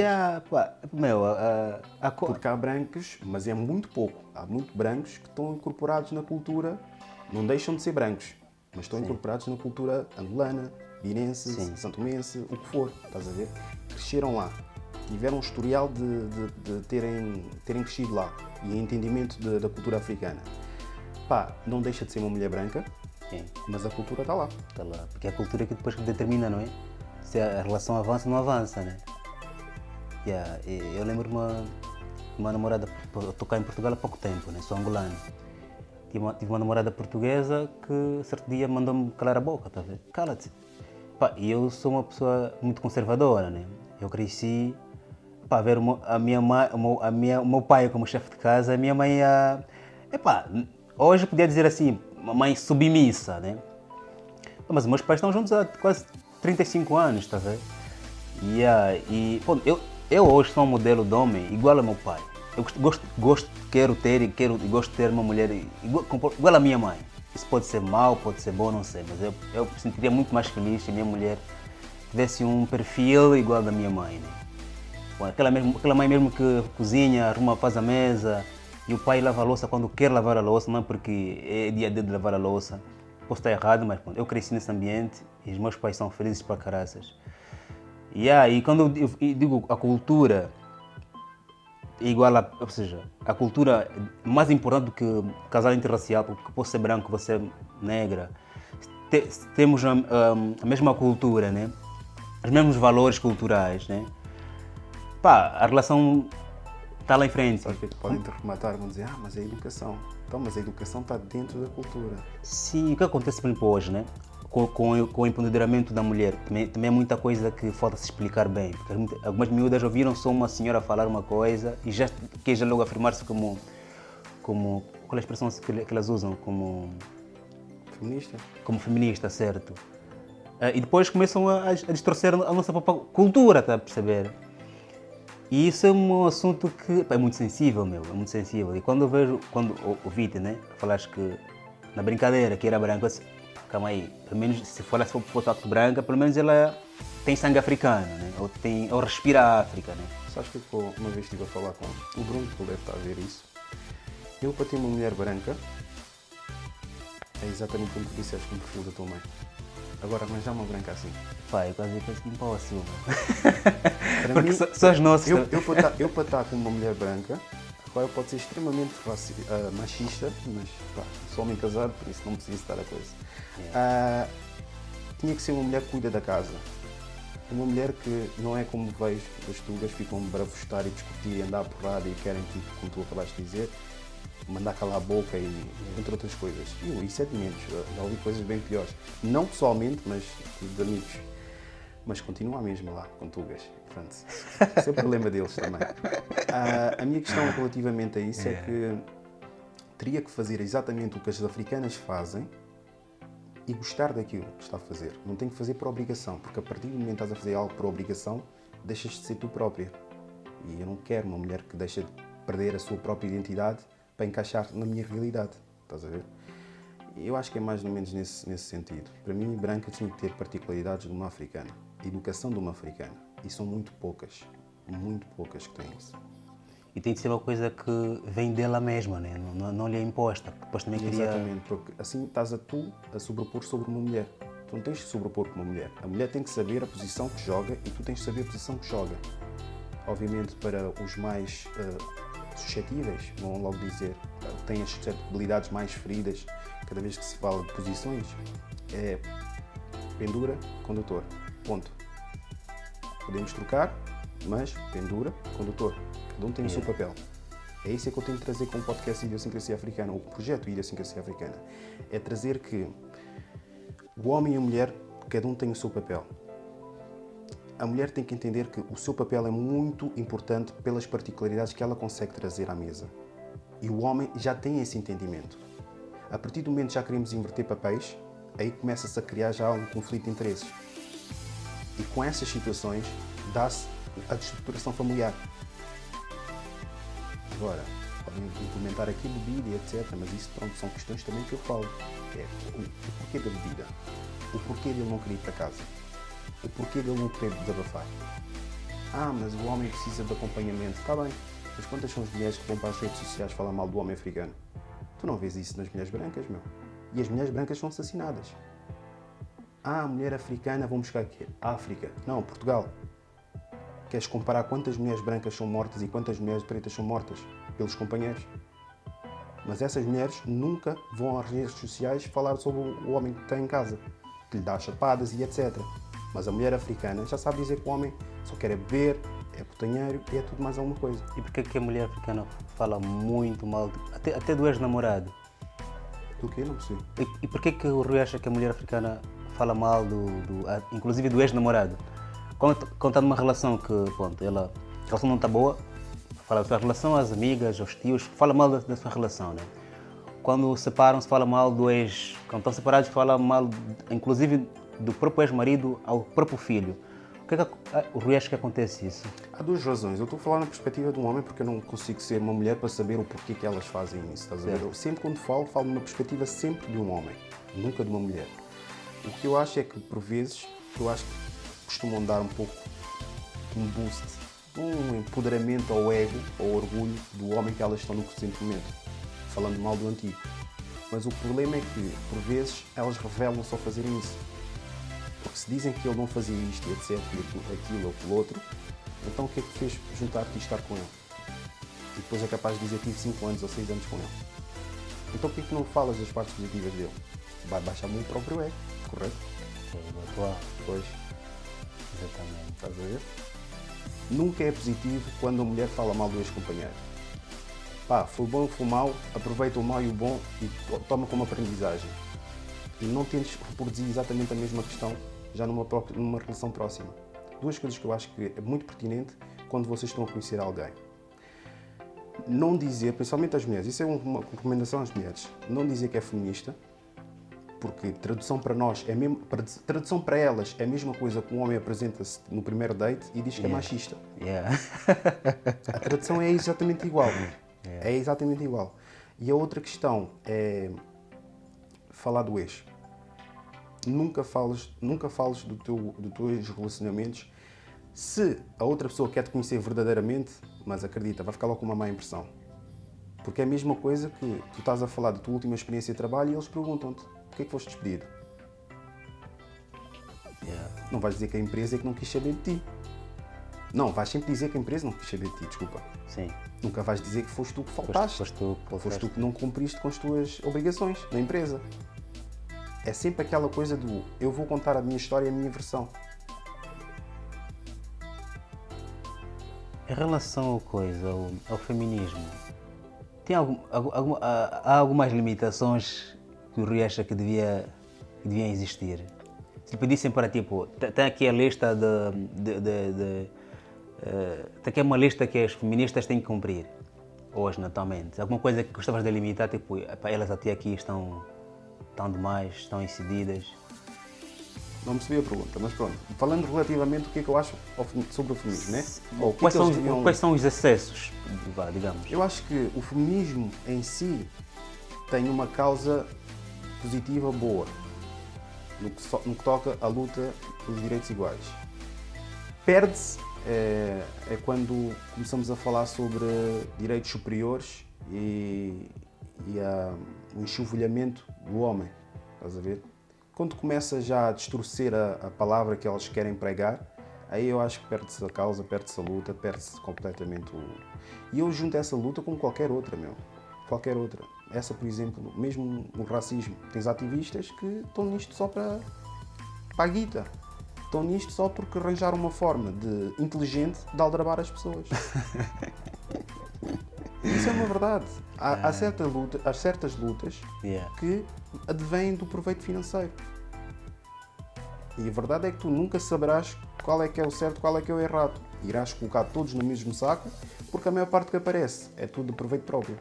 Speaker 2: A cor...
Speaker 1: Porque há brancos, mas é muito pouco. Há muito brancos que estão incorporados na cultura, não deixam de ser brancos, mas estão incorporados na cultura angolana, guinense, santomense, o que for, estás a ver? Cresceram lá, tiveram um historial de terem crescido lá e entendimento da cultura africana. Não deixa de ser uma mulher branca, mas a cultura está lá.
Speaker 2: Está lá, porque é a cultura que depois determina, não é? Se a relação avança ou não avança, né? Eu lembro uma namorada, eu estou cá em Portugal há pouco tempo, né? Sou angolano. Tive uma namorada portuguesa que certo dia mandou-me calar a boca, tá vendo? Cala-te. E eu sou uma pessoa muito conservadora, né? Eu cresci para ver o meu pai como chefe de casa, a minha mãe hoje podia dizer assim, uma mãe submissa, né? Mas os meus pais estão juntos há quase 35 anos, tá vendo? Eu hoje sou um modelo de homem igual ao meu pai. Eu quero ter e gosto de ter uma mulher igual à minha mãe. Isso pode ser mau, pode ser bom, não sei, mas eu me sentiria muito mais feliz se a minha mulher tivesse um perfil igual ao da minha mãe, né? Aquela mãe mesmo que cozinha, arruma, faz a mesa e o pai lava a louça quando quer lavar a louça, não porque é dia de lavar a louça. Posso estar errado, mas eu cresci nesse ambiente e os meus pais são felizes para caraças. E quando eu digo a cultura igual ou seja, a cultura mais importante do que o casal interracial, porque posso ser branco, você negra, temos a mesma cultura, né? Os mesmos valores culturais, né? A relação está lá em frente.
Speaker 1: Só que podem rematar, vão dizer, mas é a educação. Então, mas a educação está dentro da cultura.
Speaker 2: Sim, o que acontece, por exemplo, hoje, né? com o empoderamento da mulher. Também é muita coisa que falta se explicar bem. Porque algumas miúdas ouviram só uma senhora falar uma coisa e já quer logo afirmar-se como qual é a expressão que elas usam?
Speaker 1: Feminista.
Speaker 2: Como feminista, certo? E depois começam a distorcer a nossa própria cultura, está a perceber? E isso é um assunto que é muito sensível, é muito sensível. E quando ouvi-te, né, falaste que na brincadeira que era branca, eu disse, calma aí, pelo menos se for o facto branca, pelo menos ela tem sangue africano, né? Ou respira a África, né?
Speaker 1: Sabes que eu uma vez estive a falar com o Bruno, que ele deve estar a ver isso. Eu, para ter uma mulher branca, é exatamente como tu disseste com o perfil da tua mãe. Agora, arranjar uma branca assim.
Speaker 2: Pai, quase que impossível.
Speaker 1: Para mim,
Speaker 2: só os nossos.
Speaker 1: eu para estar com uma mulher branca, agora pode ser extremamente machista, mas pá, sou homem casado, por isso não preciso estar a coisa. Tinha que ser uma mulher que cuida da casa. Uma mulher que não é como vejo as tugas, ficam a bravostar e discutir e andar a porrada e querem, tipo, como tu acabaste de dizer, mandar calar a boca e entre outras coisas. Isso é de menos, já ouvi coisas bem piores. Não pessoalmente, mas de amigos. Mas continua a mesma lá, com tugas. Pronto, esse é o problema deles também. A minha questão relativamente a isso é que teria que fazer exatamente o que as africanas fazem e gostar daquilo que está a fazer. Não tem que fazer por obrigação, porque a partir do momento que estás a fazer algo por obrigação, deixas de ser tu própria. E eu não quero uma mulher que deixa de perder a sua própria identidade para encaixar na minha realidade. Estás a ver? Eu acho que é mais ou menos nesse sentido. Para mim, branca tinha que ter particularidades de uma africana. Educação de uma africana. E são muito poucas que têm isso.
Speaker 2: E tem de ser uma coisa que vem dela mesma, né? Não lhe é imposta. Depois também queria...
Speaker 1: Exatamente, porque assim estás a sobrepor sobre uma mulher. Tu não tens de sobrepor com uma mulher. A mulher tem que saber a posição que joga e tu tens de saber a posição que joga. Obviamente, para os mais suscetíveis, vão logo dizer, têm as suscetibilidades mais feridas cada vez que se fala de posições, é pendura, condutor. Ponto. Podemos trocar, mas pendura, condutor. Cada um tem o seu papel. É isso que eu tenho de trazer com o podcast Idiosincrasia Africana, o projeto Idiosincrasia Africana. É trazer que o homem e a mulher, cada um tem o seu papel. A mulher tem que entender que o seu papel é muito importante pelas particularidades que ela consegue trazer à mesa. E o homem já tem esse entendimento. A partir do momento que já queremos inverter papéis, aí começa-se a criar já um conflito de interesses. E com essas situações, dá-se a destruturação familiar. Agora, podem implementar aqui bebida e etc. Mas isso, pronto, são questões também que eu falo. Que é o porquê da bebida, o porquê dele não querer ir para casa, o porquê dele não querer desabafar. Mas o homem precisa de acompanhamento. Está bem, mas quantas são as mulheres que vão para as redes sociais falar mal do homem africano? Tu não vês isso nas mulheres brancas, meu. E as mulheres brancas são assassinadas. A mulher africana, vamos buscar aqui. África. Não, Portugal. Queres comparar quantas mulheres brancas são mortas e quantas mulheres pretas são mortas pelos companheiros? Mas essas mulheres nunca vão às redes sociais falar sobre o homem que está em casa, que lhe dá chapadas e etc. Mas a mulher africana já sabe dizer que o homem só quer beber, é putanheiro e é tudo mais alguma coisa.
Speaker 2: E porquê que a mulher africana fala muito mal, até do ex-namorado?
Speaker 1: Do quê? Não percebi.
Speaker 2: E porquê que o Rui acha que a mulher africana fala mal, inclusive do ex-namorado? Quando está numa relação que, pronto, a relação não está boa, fala da sua relação às amigas, aos tios, fala mal da sua relação, né? Quando separam-se, fala mal do ex. Quando estão separados, fala mal, inclusive, do próprio ex-marido ao próprio filho. O que é que o Rui acha que acontece isso?
Speaker 1: Há duas razões. Eu estou a falar na perspectiva de um homem porque eu não consigo ser uma mulher para saber o porquê que elas fazem isso. Estás a ver? Eu sempre quando falo numa perspectiva sempre de um homem, nunca de uma mulher. O que eu acho é que, por vezes, eu acho que costumam dar um pouco um boost, um empoderamento ao ego, ao orgulho do homem que elas estão no presente momento, falando mal do antigo. Mas o problema é que, por vezes, elas revelam-se ao fazerem isso. Porque se dizem que ele não fazia isto, etc, aquilo ou aquilo outro, então o que é que fez juntar-te e estar com ele? E depois é capaz de dizer que tive 5 anos ou 6 anos com ele. Então por que não falas das partes positivas dele? Vai baixar muito o próprio ego, correto?
Speaker 2: Sim, atual.
Speaker 1: Pois.
Speaker 2: Exatamente.
Speaker 1: Estás a ver? Nunca é positivo quando a mulher fala mal do ex-companheiro. Foi bom ou foi mau, aproveita o mau e o bom e toma como aprendizagem. e não tentes reproduzir exatamente a mesma questão já numa relação próxima. Duas coisas que eu acho que é muito pertinente quando vocês estão a conhecer alguém. Não dizer, principalmente às mulheres, isso é uma recomendação às mulheres, não dizer que é feminista, porque tradução para nós tradução para elas é a mesma coisa que um homem apresenta-se no primeiro date e diz que é machista. A tradução é exatamente igual. É exatamente igual. E a outra questão é falar do ex. Nunca fales dos teus relacionamentos. Se a outra pessoa quer te conhecer verdadeiramente, mas acredita, vai ficar logo com uma má impressão. Porque é a mesma coisa que tu estás a falar da tua última experiência de trabalho e eles perguntam-te: porquê é que foste despedido? Não vais dizer que a empresa é que não quis saber de ti. Não, vais sempre dizer que a empresa não quis saber de ti, desculpa.
Speaker 2: Sim.
Speaker 1: Nunca vais dizer que foste tu que faltaste. Foste tu que não cumpriste com as tuas obrigações na empresa. É sempre aquela coisa do eu vou contar a minha história e a minha versão.
Speaker 2: Em relação ao feminismo, há algumas limitações que o Rui acha que deviam existir? Se pedissem para, tipo, tem aqui a lista tem aqui uma lista que as feministas têm que cumprir hoje, naturalmente. Alguma coisa que gostavas de limitar, tipo, elas até aqui estão demais, estão incididas.
Speaker 1: Não percebi a pergunta, mas pronto. Falando relativamente o que é que eu acho sobre o feminismo, né?
Speaker 2: Quais são os excessos, digamos?
Speaker 1: Eu acho que o feminismo em si tem uma causa positiva boa no que toca à luta pelos direitos iguais. Perde-se é quando começamos a falar sobre direitos superiores e o enxovalhamento do homem, estás a ver? Quando começa já a distorcer a palavra que elas querem pregar, aí eu acho que perde-se a causa, perde-se a luta, perde-se completamente o... E eu junto essa luta com qualquer outra, qualquer outra. Essa, por exemplo, mesmo no racismo, tens ativistas que estão nisto só para a guita. Estão nisto só porque arranjaram uma forma inteligente de aldrabar as pessoas. Isso é uma verdade. Há certas lutas que advêm do proveito financeiro. E a verdade é que tu nunca saberás qual é que é o certo, qual é que é o errado. Irás colocar todos no mesmo saco, porque a maior parte que aparece é tudo de proveito próprio.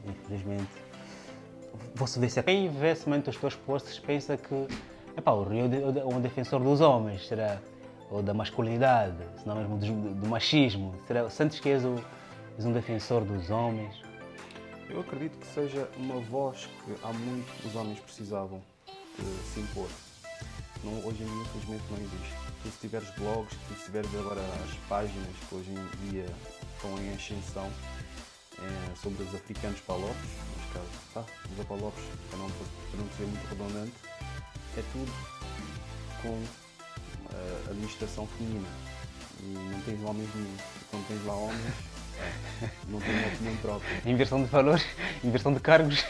Speaker 2: Infelizmente. Você vê se quem vê somente os teus posts pensa que o Rio é um defensor dos homens, será? Ou da masculinidade, se não mesmo do machismo. Será? Sentes que és um defensor dos homens?
Speaker 1: Eu acredito que seja uma voz que há muito os homens precisavam de se impor. Hoje em dia, infelizmente, não existe. Tu, se tiveres blogs, se tiveres agora as páginas que hoje em dia estão em ascensão sobre os africanos palopes, neste caso, os apalopes, para não ser muito redundante, é tudo com a administração feminina. E não tens homens nenhum. Quando tens lá homens, não tens uma opinião própria.
Speaker 2: Inversão de valores, inversão de cargos,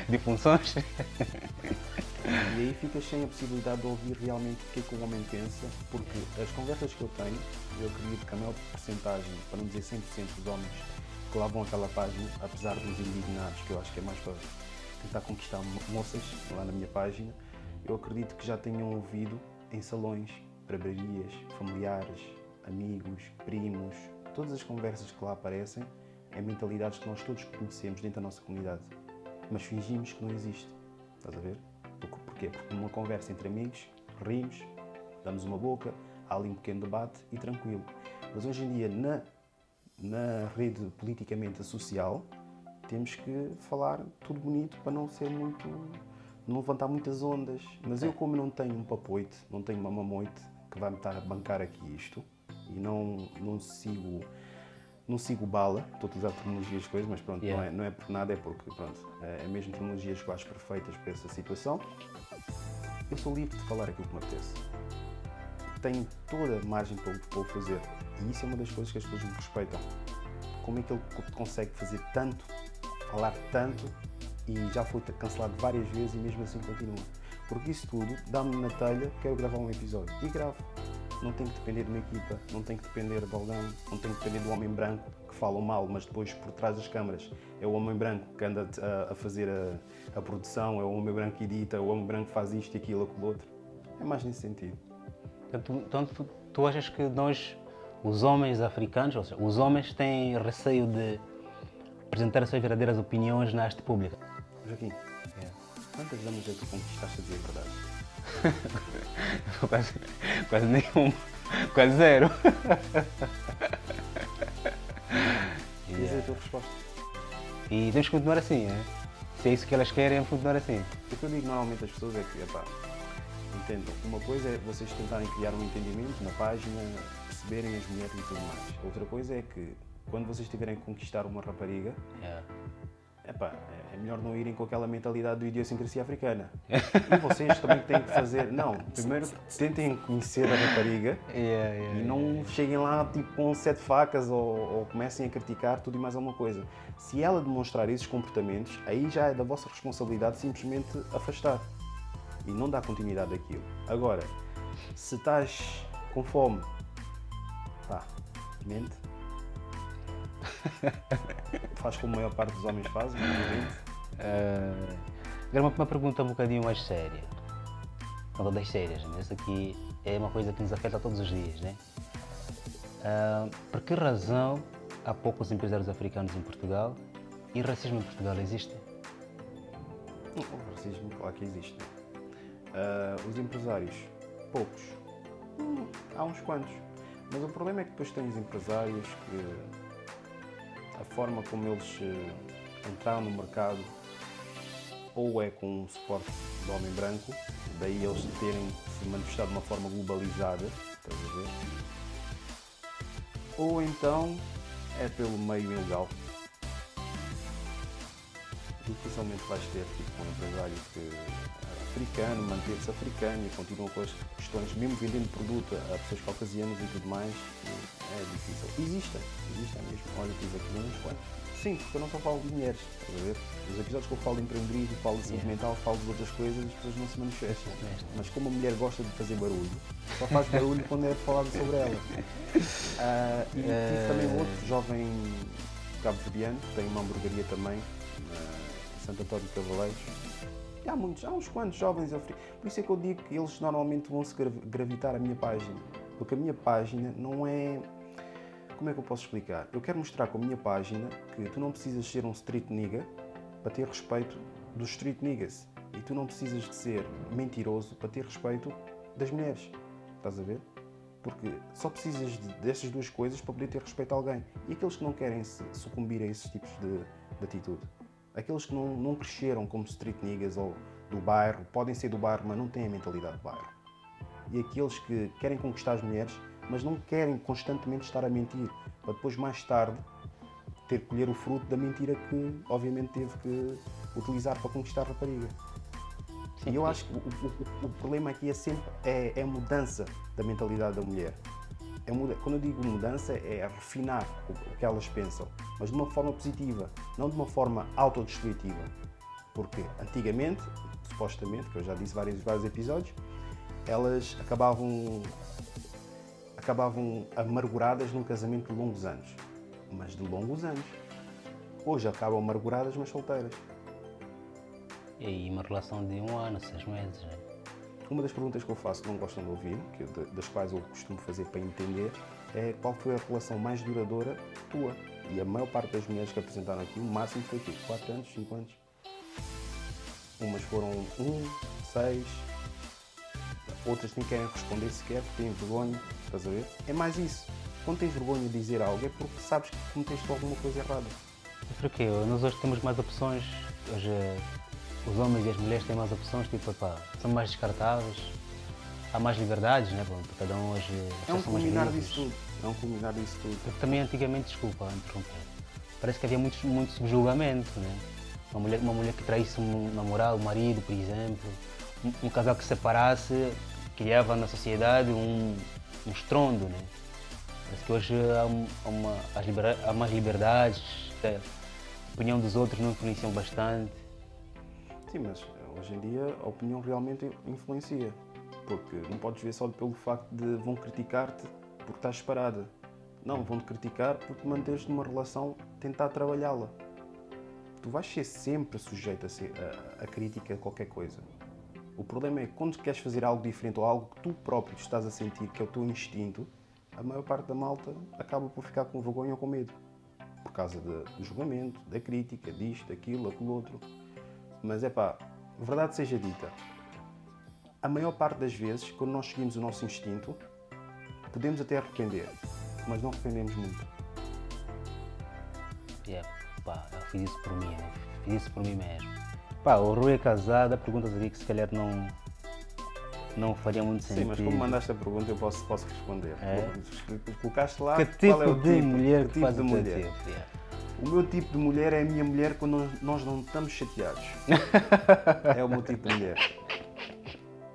Speaker 2: de funções.
Speaker 1: E aí ficas sem a possibilidade de ouvir realmente o que é que o homem pensa, porque as conversas que eu tenho, eu acredito que a maior porcentagem, para não dizer 100% dos homens que lá vão àquela página, apesar dos indignados, que eu acho que é mais para tentar conquistar moças lá na minha página, eu acredito que já tenham ouvido em salões, barbearias, familiares, amigos, primos, todas as conversas que lá aparecem é mentalidades que nós todos conhecemos dentro da nossa comunidade, mas fingimos que não existe, estás a ver? Porquê? Porque numa conversa entre amigos, rimos, damos uma boca, há ali um pequeno debate e tranquilo. Mas hoje em dia, na rede politicamente social, temos que falar tudo bonito para não levantar muitas ondas. Mas eu, como não tenho um papoite, não tenho uma mamoite que vai me estar a bancar aqui isto, e não sigo bala, estou a utilizar terminologias de coisas, mas pronto, não é por nada, é porque pronto, é mesmo terminologias que eu acho perfeitas para essa situação. Eu sou livre de falar aquilo que me apetece. Tenho toda a margem para o fazer. E isso é uma das coisas que as pessoas me respeitam. Como é que ele consegue fazer tanto, falar tanto, e já foi cancelado várias vezes e mesmo assim continua. Porque isso tudo dá-me na telha, quero gravar um episódio. E gravo. não tem que depender de uma equipa, não tem que depender de alguém, não tem que depender do homem branco que fala mal, mas depois por trás das câmaras é o homem branco que anda a fazer a produção, é o homem branco que edita, é o homem branco que faz isto e aquilo, aquilo outro. É mais nesse sentido.
Speaker 2: Então tu achas que nós, os homens africanos, ou seja, os homens têm receio de apresentar as suas verdadeiras opiniões na arte pública?
Speaker 1: Joaquim, quantas damas é que tu conquistaste a dizer a verdade?
Speaker 2: quase nenhum, quase zero.
Speaker 1: Essa é a tua resposta.
Speaker 2: E temos que continuar assim, né? Se é isso que elas querem, vamos continuar assim.
Speaker 1: O que eu digo normalmente às pessoas é que, entendam, uma coisa é vocês tentarem criar um entendimento na página, perceberem as mulheres e tudo mais. Outra coisa é que, quando vocês tiverem que conquistar uma rapariga, é melhor não irem com aquela mentalidade do idiosincrasia africana. E vocês também têm que fazer... Não, primeiro tentem conhecer a rapariga e não cheguem lá tipo com 7 facas ou comecem a criticar tudo e mais alguma coisa. Se ela demonstrar esses comportamentos, aí já é da vossa responsabilidade simplesmente afastar e não dar continuidade àquilo. Agora, se estás com fome, mente. Faz como a maior parte dos homens fazem, obviamente.
Speaker 2: Agora uma pergunta um bocadinho mais séria. Não todas sérias, né? Isso aqui é uma coisa que nos afeta todos os dias, né? Por que razão há poucos empresários africanos em Portugal e racismo em Portugal existe?
Speaker 1: O racismo, claro que existe. Os empresários, poucos. Há uns quantos. Mas o problema é que depois tens empresários que a forma como eles entraram no mercado ou é com o suporte do homem branco, daí eles terem se manifestado de uma forma globalizada, estás a ver? Ou então é pelo meio ilegal. Dificilmente vais ter tipo, um empresário que africano, manteve-se africano e continua com as questões, mesmo vendendo produto a pessoas caucasianas e tudo mais, é difícil. Existem mesmo. Olha, tive aqui uns quantos. Sim, porque eu não só falo de mulheres, estás a ver? Os episódios que eu falo de empreendedorismo, falo de saúde mental, falo de outras coisas, as pessoas não se manifestam. Mas como a mulher gosta de fazer barulho, só faz barulho quando é falado sobre ela. E tive também outro jovem cabo-verdiano, que tem uma hamburgueria também, em Santo Antônio de Cavaleiros. E há uns quantos jovens africanos. Por isso é que eu digo que eles normalmente vão se gravitar à minha página. Porque a minha página não é... Como é que eu posso explicar? Eu quero mostrar com a minha página que tu não precisas ser um street nigga para ter respeito dos street niggas. E tu não precisas de ser mentiroso para ter respeito das mulheres. Estás a ver? Porque só precisas dessas duas coisas para poder ter respeito a alguém. E aqueles que não querem sucumbir a esses tipos de atitude? Aqueles que não cresceram como street niggas ou do bairro, podem ser do bairro, mas não têm a mentalidade do bairro. E aqueles que querem conquistar as mulheres, mas não querem constantemente estar a mentir, para depois, mais tarde, ter que colher o fruto da mentira que, obviamente, teve que utilizar para conquistar a rapariga. E eu acho que o problema aqui é sempre a mudança da mentalidade da mulher. Quando eu digo mudança, é refinar o que elas pensam, mas de uma forma positiva, não de uma forma autodestrutiva. Porque antigamente, supostamente, que eu já disse vários episódios, elas acabavam amarguradas num casamento de longos anos. Mas de longos anos. Hoje acabam amarguradas, mas solteiras.
Speaker 2: E uma relação de 1 ano, 6 meses, né?
Speaker 1: Uma das perguntas que eu faço que não gostam de ouvir, das quais eu costumo fazer para entender, é qual foi a relação mais duradoura tua. E a maior parte das mulheres que apresentaram aqui, o máximo foi aqui, 4 anos, 5 anos. Umas foram 1, 6, outras nem querem responder sequer, porque têm vergonha, estás a ver? É mais isso. Quando tens vergonha de dizer algo é porque sabes que cometeste alguma coisa errada.
Speaker 2: Porque nós hoje temos mais opções, hoje os homens e as mulheres têm mais opções, tipo, são mais descartáveis, há mais liberdades, né? Pronto, cada um hoje
Speaker 1: é um combinar disso tudo. É um combinar disso tudo.
Speaker 2: Porque também antigamente, desculpa interromper, parece que havia muito subjugamento, né? Uma mulher que traísse um namorado, um marido, por exemplo, um casal que se separasse, criava na sociedade um estrondo, né? Parece que hoje há mais liberdades, a opinião dos outros não influenciam bastante.
Speaker 1: Sim, mas hoje em dia a opinião realmente influencia. porque não podes ver só pelo facto de vão criticar-te porque estás parada. Não, vão-te criticar porque manteres numa relação, tentar trabalhá-la. Tu vais ser sempre sujeito a crítica a qualquer coisa. O problema é que quando queres fazer algo diferente ou algo que tu próprio estás a sentir, que é o teu instinto, a maior parte da malta acaba por ficar com vergonha ou com medo. Por causa do julgamento, da crítica, disto, daquilo, aquilo outro. Mas verdade seja dita, a maior parte das vezes, quando nós seguimos o nosso instinto, podemos até arrepender, mas não arrependemos muito.
Speaker 2: Eu fiz isso por mim, né? Fiz isso por mim mesmo. O Rui é casado, há perguntas aqui que se calhar não faria muito sentido.
Speaker 1: Sim, mas como mandaste a pergunta eu posso responder. Colocaste lá
Speaker 2: Que
Speaker 1: qual é o
Speaker 2: tipo de mulher que
Speaker 1: tipo
Speaker 2: faz
Speaker 1: de
Speaker 2: o teu
Speaker 1: mulher.
Speaker 2: tipo?
Speaker 1: O meu tipo de mulher é a minha mulher quando nós não estamos chateados. É o meu tipo de mulher.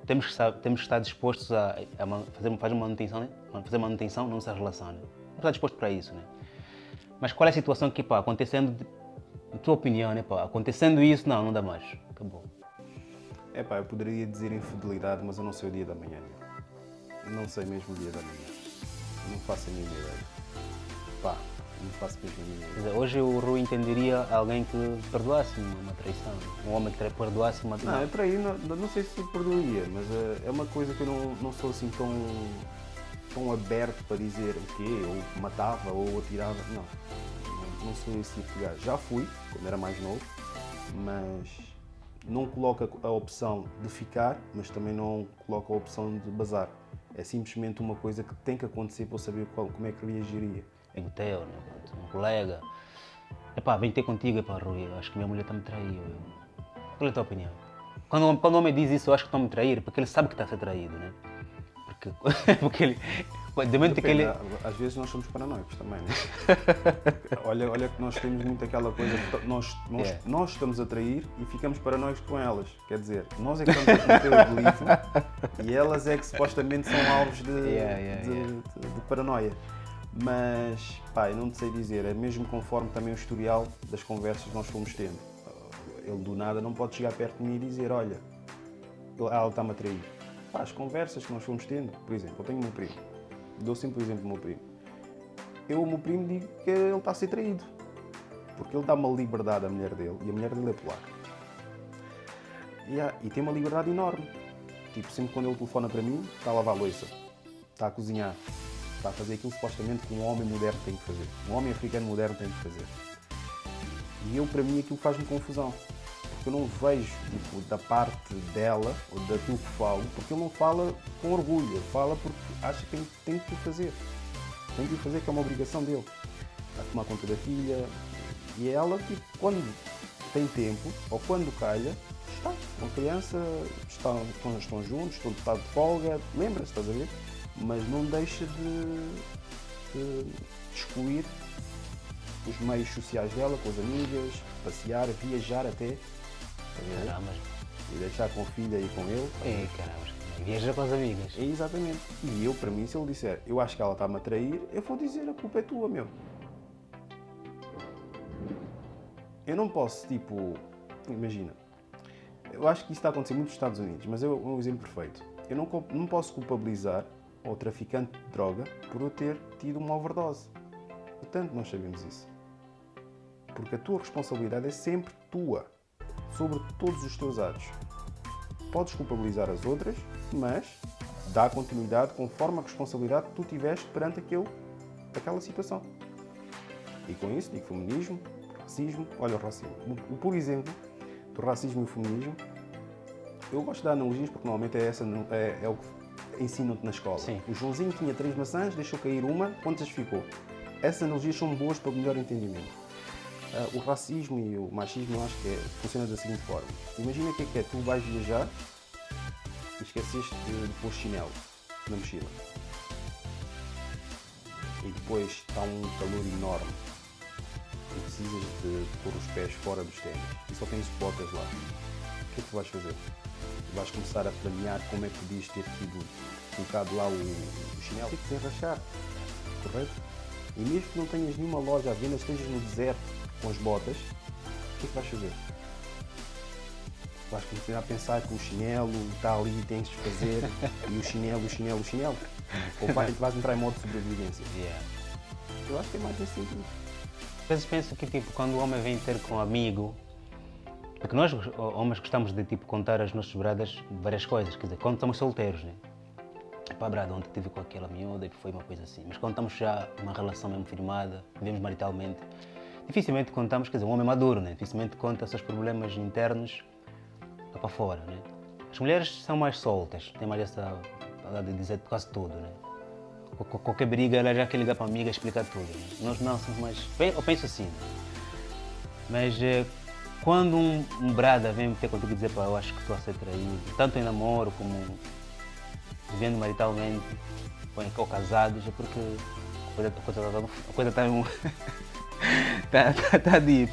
Speaker 2: Temos que estar dispostos a fazer manutenção, né? Fazer manutenção na nossa relação. Né? Temos que estar dispostos para isso. Né? Mas qual é a situação que, acontecendo, na tua opinião, né? Acontecendo isso, não dá mais. Acabou.
Speaker 1: Eu poderia dizer infidelidade, mas eu não sei o dia da manhã. Não sei mesmo o dia da manhã. Não faço a minha ideia. Não faço mesmo a minha ideia.
Speaker 2: Hoje o Rui entenderia alguém que perdoasse uma traição. Um homem que perdoasse uma traição.
Speaker 1: Não, eu traí, não sei se perdoaria, mas é uma coisa que eu não sou assim tão aberto para dizer o quê, ou matava, ou atirava. Não sou esse tipo de gajo. Já fui, quando era mais novo, mas não coloca a opção de ficar, mas também não coloca a opção de bazar. É simplesmente uma coisa que tem que acontecer para eu saber como é que reagiria.
Speaker 2: Um teu, né? Um colega. Vem ter contigo, Rui, eu acho que minha mulher está-me traindo. Qual é a tua opinião? Quando o homem diz isso, eu acho que estão-me trair, porque ele sabe que está a ser traído, né? Porque ele...
Speaker 1: Às vezes nós somos paranoicos também, né? olha que nós temos muito aquela coisa que nós estamos a trair e ficamos paranoicos com elas. Quer dizer, nós é que estamos a cometer o delito e elas é que supostamente são alvos de paranoia. Mas, eu não te sei dizer, é mesmo conforme também o historial das conversas que nós fomos tendo. Ele do nada não pode chegar perto de mim e dizer, olha, ela está-me a trair. As conversas que nós fomos tendo, por exemplo, eu tenho o meu primo, dou sempre o exemplo do meu primo. O meu primo, digo que ele está a ser traído, porque ele dá uma liberdade à mulher dele, e a mulher dele é polaca. E tem uma liberdade enorme. Tipo, sempre quando ele telefona para mim, está a lavar a louça, está a cozinhar, está a fazer aquilo supostamente que um homem moderno tem que fazer. Um homem africano moderno tem que fazer. E para mim, aquilo faz-me confusão. Porque eu não vejo, da parte dela, ou daquilo que falo, porque ele não fala com orgulho, ele fala porque acha que tem que o fazer. Tem que o fazer, que é uma obrigação dele. A tomar conta da filha. E ela, quando tem tempo, ou quando calha, está com a criança, estão juntos, estão de folga, lembra-se, estás a ver? Mas não deixa de excluir os meios sociais dela, com as amigas, passear, viajar até.
Speaker 2: Caramba.
Speaker 1: E deixar com a filha e com ele.
Speaker 2: Caramba, viaja com as amigas.
Speaker 1: Exatamente. E para mim, se ele disser, eu acho que ela está-me a trair, eu vou dizer, a culpa é tua, meu. Eu não posso, imagina, eu acho que isso está a acontecer muito nos Estados Unidos, mas é um exemplo perfeito. Eu não posso culpabilizar o traficante de droga por eu ter tido uma overdose. Portanto, nós sabemos isso. Porque a tua responsabilidade é sempre tua, sobre todos os teus atos. Podes culpabilizar as outras, mas dá continuidade conforme a responsabilidade que tu tiveste perante aquela situação. E com isso, digo feminismo, racismo. Olha o racismo. Por exemplo, do racismo e o feminismo, eu gosto de dar analogias porque normalmente é o que ensinam-te na escola.
Speaker 2: Sim.
Speaker 1: O Joãozinho tinha 3 maçãs, deixou cair uma, quantas ficou? Essas analogias são boas para melhor entendimento. O racismo e o machismo, eu acho que funciona da seguinte forma. Imagina o que é, tu vais viajar e esqueceste de pôr chinelo na mochila. E depois está um calor enorme e precisas de pôr os pés fora dos ténis e só tens botas lá. O que é que tu vais fazer? Tu vais começar a planear como é que podias ter colocado lá o chinelo. Tem que desenrachar, correto? E mesmo que não tenhas nenhuma loja à venda, estejas no deserto com as botas, o que é que vais fazer? vais começar a pensar que o chinelo está ali e tens de fazer, e o chinelo. Ou vais entrar em modo de sobrevivência.
Speaker 2: Yeah.
Speaker 1: Eu acho que é mais nesse sentido.
Speaker 2: Às vezes penso que tipo, quando o homem vem ter com um amigo, porque nós homens gostamos de tipo, contar às nossas bradas várias coisas, quer dizer, quando estamos solteiros, né? Pá, brada, ontem estive com aquela miúda e foi uma coisa assim. Mas quando estamos já numa relação mesmo firmada, vivemos maritalmente, dificilmente contamos, quer dizer, um homem maduro, né? Dificilmente conta seus problemas internos lá para fora, né? As mulheres são mais soltas, têm mais essa de dizer quase tudo, né? Qualquer briga, ela já quer ligar para a amiga e explicar tudo. Né? Nós não somos mais. Eu penso assim. Né? Mas quando um brada vem ter contigo e dizer, pá, eu acho que estou a ser traído, tanto em namoro como vivendo maritalmente, ou casados, é porque a coisa está tá deep.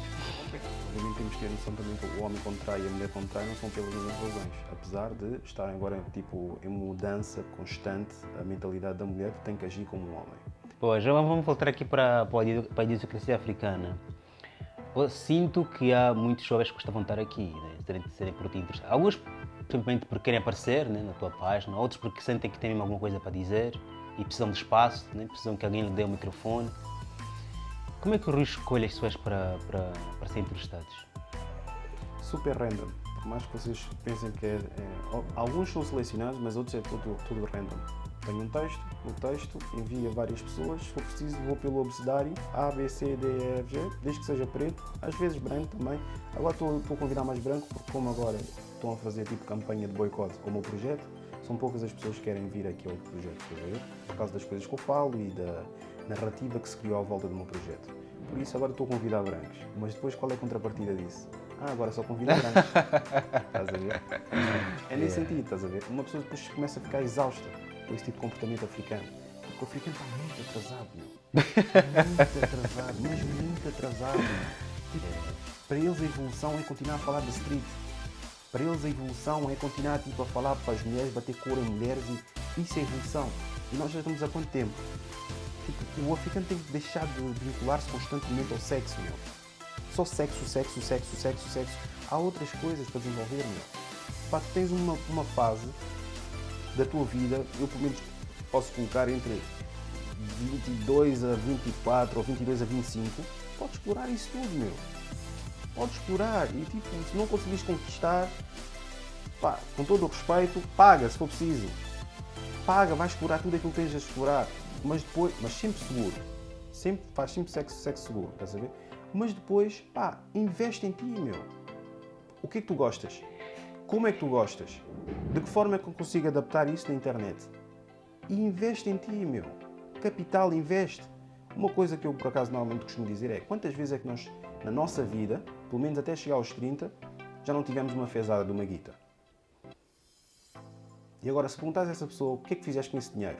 Speaker 1: Obviamente temos que ter noção também que o homem contrai e a mulher contrai não são pelas mesmas razões. Apesar de estarem agora tipo, em mudança constante, a mentalidade da mulher tem que agir como um homem.
Speaker 2: Pô, já vamos voltar aqui para a idiosincrasia africana. Eu sinto que há muitos jovens que gostavam de estar aqui, né? serem por ti interessados. Alguns simplesmente porque querem aparecer, né, na tua página, outros porque sentem que têm mesmo alguma coisa para dizer e precisam de espaço, né? Precisam que alguém lhe dê o microfone. Como é que o Rui escolhe as pessoas para serem entrevistados?
Speaker 1: Super random. Por mais que vocês pensem que alguns são selecionados, mas outros é tudo random. Tenho um texto, o texto envia a várias pessoas, se for preciso vou pelo abecedário, A, B, C, D, E, F, G, desde que seja preto, às vezes branco também. Agora estou a convidar mais branco, porque como agora estão a fazer tipo campanha de boicote ao meu projeto, são poucas as pessoas que querem vir aqui ao projeto, por causa das coisas que eu falo e da narrativa que se criou à volta do meu projeto. Por isso agora estou a convidar brancos, mas depois qual é a contrapartida disso? Agora só convida brancos. Estás a ver? É nesse sentido, estás a ver? Uma pessoa depois começa a ficar exausta com esse tipo de comportamento africano. Porque o africano está muito atrasado, meu. Muito atrasado, mas muito atrasado. Tipo, para eles a evolução é continuar a falar da street. Para eles a evolução é continuar tipo, a falar para as mulheres, bater cor em mulheres e isso é evolução. E nós já estamos há quanto tempo? Tipo, o africano tem que deixar de vincular-se constantemente ao sexo, meu. Só sexo. Há outras coisas para desenvolver, meu. Pá, tu tens uma fase da tua vida, eu pelo menos posso colocar entre 22 a 24 ou 22 a 25, podes explorar isso tudo, meu. Podes explorar e tipo, se não conseguires conquistar, pá, com todo o respeito, paga se for preciso. Paga, vai explorar tudo aquilo que tens a explorar, mas sempre seguro. Faz sempre sexo seguro, estás a ver? Mas depois, pá, investe em ti, meu. O que é que tu gostas? Como é que tu gostas? De que forma é que eu consigo adaptar isso na internet? E investe em ti, meu. Capital, investe. Uma coisa que eu, por acaso, normalmente costumo dizer é quantas vezes é que nós, na nossa vida, pelo menos até chegar aos 30, já não tivemos uma fezada de uma guita? E agora, se perguntares a essa pessoa o que é que fizeste com esse dinheiro?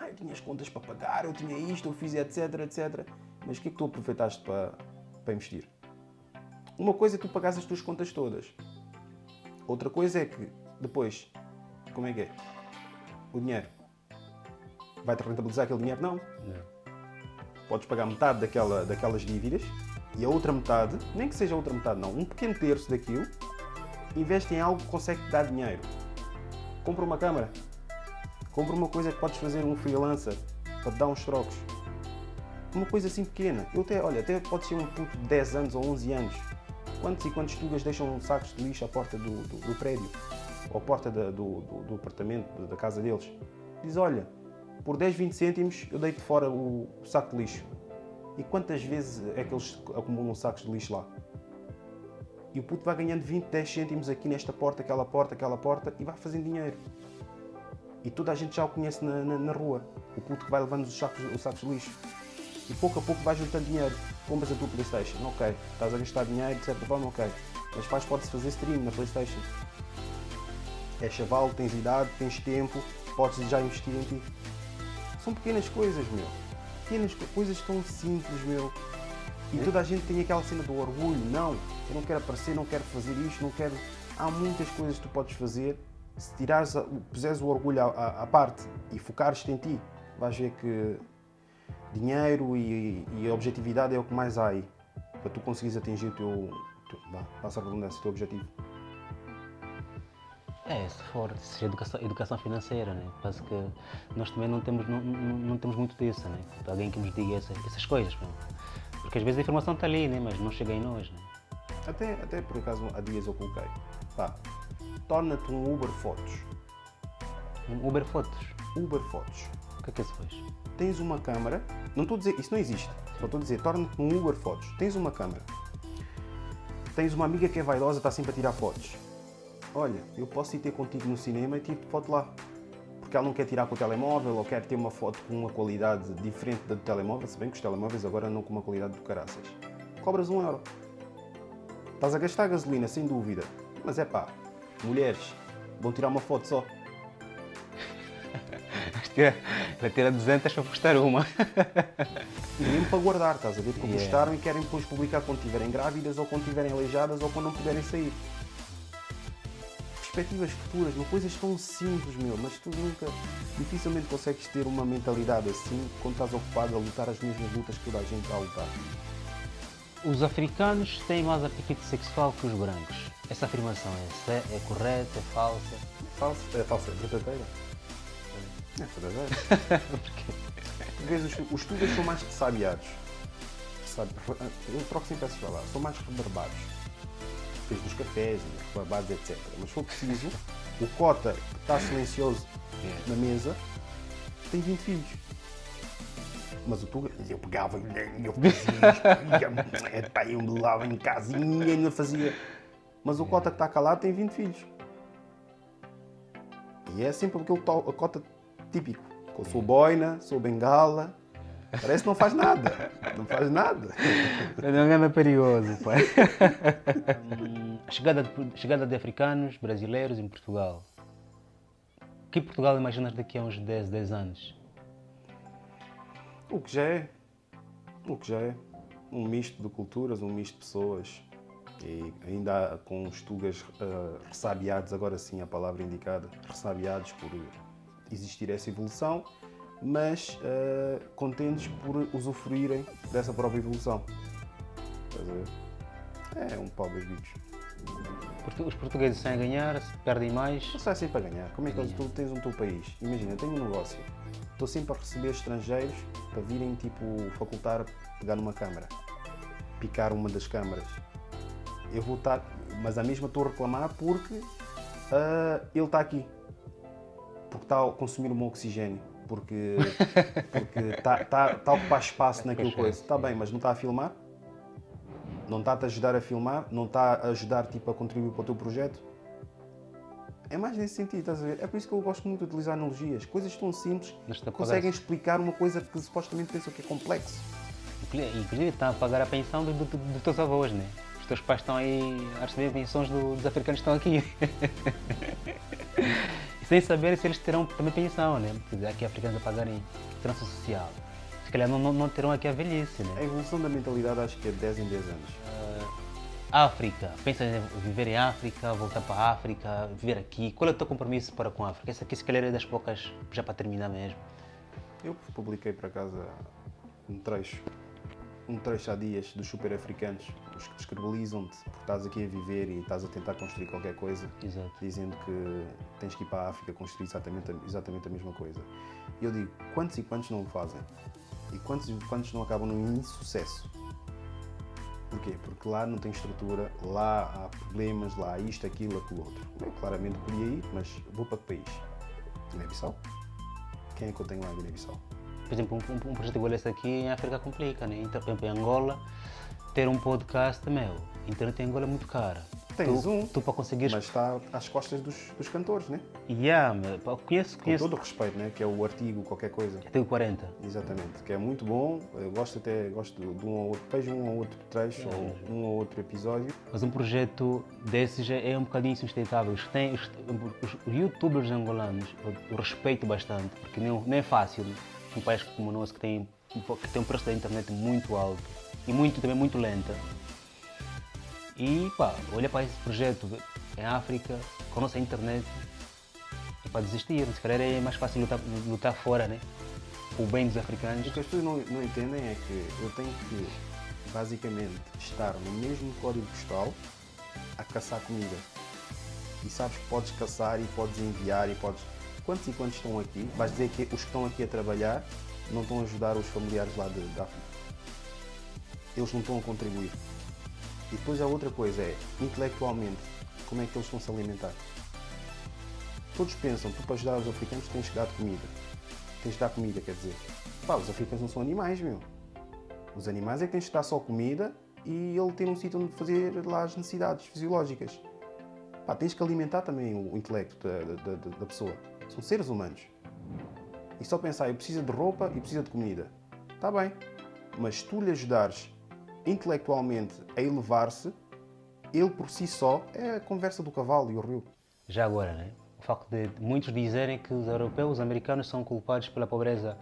Speaker 1: Eu tinha as contas para pagar, eu tinha isto, eu fiz etc. Mas o que é que tu aproveitaste para investir? Uma coisa é tu pagares as tuas contas todas. Outra coisa é que, depois, como é que é? O dinheiro. Vai-te rentabilizar aquele dinheiro? Não. Podes pagar metade daquelas dívidas e a outra metade, nem que seja a outra metade não, um pequeno terço daquilo, investe em algo que consegue te dar dinheiro. Compra uma câmara. Compra uma coisa que podes fazer um freelancer para te dar uns trocos. Uma coisa assim pequena. Até pode ser um puto de 10 anos ou 11 anos. Quantos e quantos tugas deixam sacos de lixo à porta do prédio? Ou à porta do apartamento, da casa deles? Diz, olha, por 10, 20 cêntimos eu deito fora o saco de lixo. E quantas vezes é que eles acumulam sacos de lixo lá? E o puto vai ganhando 20, 10 cêntimos aqui nesta porta, aquela porta e vai fazendo dinheiro. E toda a gente já o conhece na rua. O puto que vai levando os sacos de lixo. E pouco a pouco vais juntando dinheiro. Compras a tua Playstation, ok. Estás a gastar dinheiro, de certa forma, ok. Mas pode-se fazer stream na Playstation. És chaval, tens idade, tens tempo, podes já investir em ti. São pequenas coisas, meu. Pequenas coisas tão simples, meu. E toda a gente tem aquela cena do orgulho. Não, eu não quero aparecer, não quero fazer isto, não quero... Há muitas coisas que tu podes fazer. Se puseres o orgulho à parte e focares-te em ti, vais ver que dinheiro e objetividade é o que mais há aí, para tu conseguires atingir o teu objetivo.
Speaker 2: Se for, seja educação financeira, né? Parece que nós também não temos muito disso, né? Alguém que nos diga essas coisas, né? Porque às vezes a informação está ali, né? Mas não chega em nós, né?
Speaker 1: Até por acaso há dias eu coloquei, pá, torna-te um Uber Fotos.
Speaker 2: Um Uber Fotos.
Speaker 1: Uber Fotos.
Speaker 2: O que é isso faz?
Speaker 1: Tens uma câmara, não estou a dizer, isso não existe, só estou a dizer, torna-te um Uber Fotos. Tens uma câmara, tens uma amiga que é vaidosa, está sempre a tirar fotos. Olha, eu posso ir ter contigo no cinema e tiro foto lá. Porque ela não quer tirar com o telemóvel ou quer ter uma foto com uma qualidade diferente da do telemóvel, se bem que os telemóveis agora não com uma qualidade do caraças. Cobras €1. Estás a gastar gasolina, sem dúvida. Mas é pá, mulheres, vão tirar uma foto só.
Speaker 2: Vai tirar 200 para postar uma.
Speaker 1: E mesmo para guardar, estás a ver? Porque gostaram e querem depois publicar quando estiverem grávidas ou quando estiverem aleijadas ou quando não puderem sair. Perspectivas futuras, uma coisas tão simples, meu, mas tu dificilmente consegues ter uma mentalidade assim quando estás ocupado a lutar as mesmas lutas que toda a gente está a lutar.
Speaker 2: Os africanos têm mais apetite sexual que os brancos. Essa afirmação é correta, é falsa?
Speaker 1: É falsa, é verdadeira. É verdadeira. Porque os tugas são mais ressabiados. Eu troco sempre essas palavras, são mais rebarbados. Depois dos cafés, rebarbados, etc. Mas se for preciso, o cota que está silencioso na mesa tem 20 filhos. Mas o tuga, eu pegava, eu fazia, eu me lava em casa e ninguém me fazia. Mas o cota que está calado tem 20 filhos. E é sempre aquele cota típico. Eu sou boina, sou bengala, parece que não faz nada. Não faz nada.
Speaker 2: Não é perigoso, pai. Chegada de africanos, brasileiros em Portugal. Que Portugal imaginas daqui a uns 10 anos?
Speaker 1: O que já é. Um misto de culturas, um misto de pessoas. E ainda com os tugas ressabiados, agora sim a palavra indicada, ressabiados por existir essa evolução, mas contentes por usufruírem dessa própria evolução. Estás a ver? É um pau dos bicos.
Speaker 2: Os portugueses saem a ganhar, perdem mais.
Speaker 1: Não sai sempre a ganhar. Como é que tu tens no teu país? Imagina, eu tenho um negócio. Estou sempre a receber estrangeiros para virem, facultar, pegar numa câmara, picar uma das câmaras. Eu vou estar, mas a mesma estou a reclamar porque ele está aqui. Porque está a consumir o meu oxigênio. Porque está a ocupar espaço naquilo coisa. Está bem, mas não está a filmar? Não está-te a ajudar a filmar? Não está a ajudar a contribuir para o teu projeto? É mais nesse sentido, estás a ver? É por isso que eu gosto muito de utilizar analogias. Coisas tão simples que conseguem explicar uma coisa que supostamente pensam que é complexo.
Speaker 2: Inclusive está a pagar a pensão dos teus avós, né? Os teus pais estão aí a receber pensões dos africanos que estão aqui. E sem saber se eles terão também pensão, né? Porque aqui africanos a pagarem trança social. Se calhar não terão aqui a velhice, né?
Speaker 1: A evolução da mentalidade acho que é de 10 em 10 anos.
Speaker 2: África, pensa em viver em África, voltar para a África, viver aqui. Qual é o teu compromisso para com a África? Essa aqui se calhar é das poucas, já para terminar mesmo.
Speaker 1: Eu publiquei para casa um trecho há dias dos super africanos, os que descredibilizam-te porque estás aqui a viver e estás a tentar construir qualquer coisa.
Speaker 2: Exato.
Speaker 1: Dizendo que tens que ir para a África construir exatamente a mesma coisa. E eu digo, quantos e quantos não o fazem? E quantos não acabam no insucesso? Porquê? Porque lá não tem estrutura, lá há problemas, lá há isto, aquilo, aquilo outro. Eu claramente podia ir, mas vou para que país? Guiné-Bissau? Quem é que eu tenho lá em Guiné-Bissau?
Speaker 2: Por exemplo, um projeto igual esse aqui em África complica, né? Então, por exemplo, em Angola, ter um podcast, a internet em Angola é muito cara.
Speaker 1: Tens
Speaker 2: tu para conseguir...
Speaker 1: Mas está às costas dos cantores, né?
Speaker 2: Conheço.
Speaker 1: Com todo o respeito, né? Que é o artigo, qualquer coisa.
Speaker 2: Artigo 40.
Speaker 1: Exatamente, que é muito bom. Eu gosto de um ou outro, vejo um ou outro trecho ou um ou outro episódio.
Speaker 2: Mas um projeto desses é um bocadinho insustentável. Os youtubers angolanos, eu respeito bastante, porque não é fácil. Um país como o nosso que tem um preço da internet muito alto e também muito lenta. E olha para esse projeto em África, com a nossa internet, e para desistir. Se calhar é mais fácil lutar fora, né? O bem dos africanos.
Speaker 1: O que as pessoas não entendem é que eu tenho que, basicamente, estar no mesmo código postal a caçar comida. e sabes que podes caçar e podes enviar e podes... Quantos e quantos estão aqui? Vais dizer que os que estão aqui a trabalhar não estão a ajudar os familiares lá da África. Eles não estão a contribuir. E depois a outra coisa é, intelectualmente, como é que eles estão a se alimentar? Todos pensam, tu para ajudar os africanos tens que dar comida. Tens de dar comida, quer dizer. Pá, os africanos não são animais, meu. Os animais é que tens de dar só comida e ele ter um sítio onde fazer lá as necessidades fisiológicas. Pá, tens que alimentar também o intelecto da pessoa. São seres humanos. E só pensar, eu preciso de roupa e preciso de comida. Está bem. Mas se tu lhe ajudares intelectualmente a elevar-se, ele por si só é a conversa do cavalo e o rio.
Speaker 2: Já agora, né? O facto de muitos dizerem que os europeus, os americanos, são culpados pela pobreza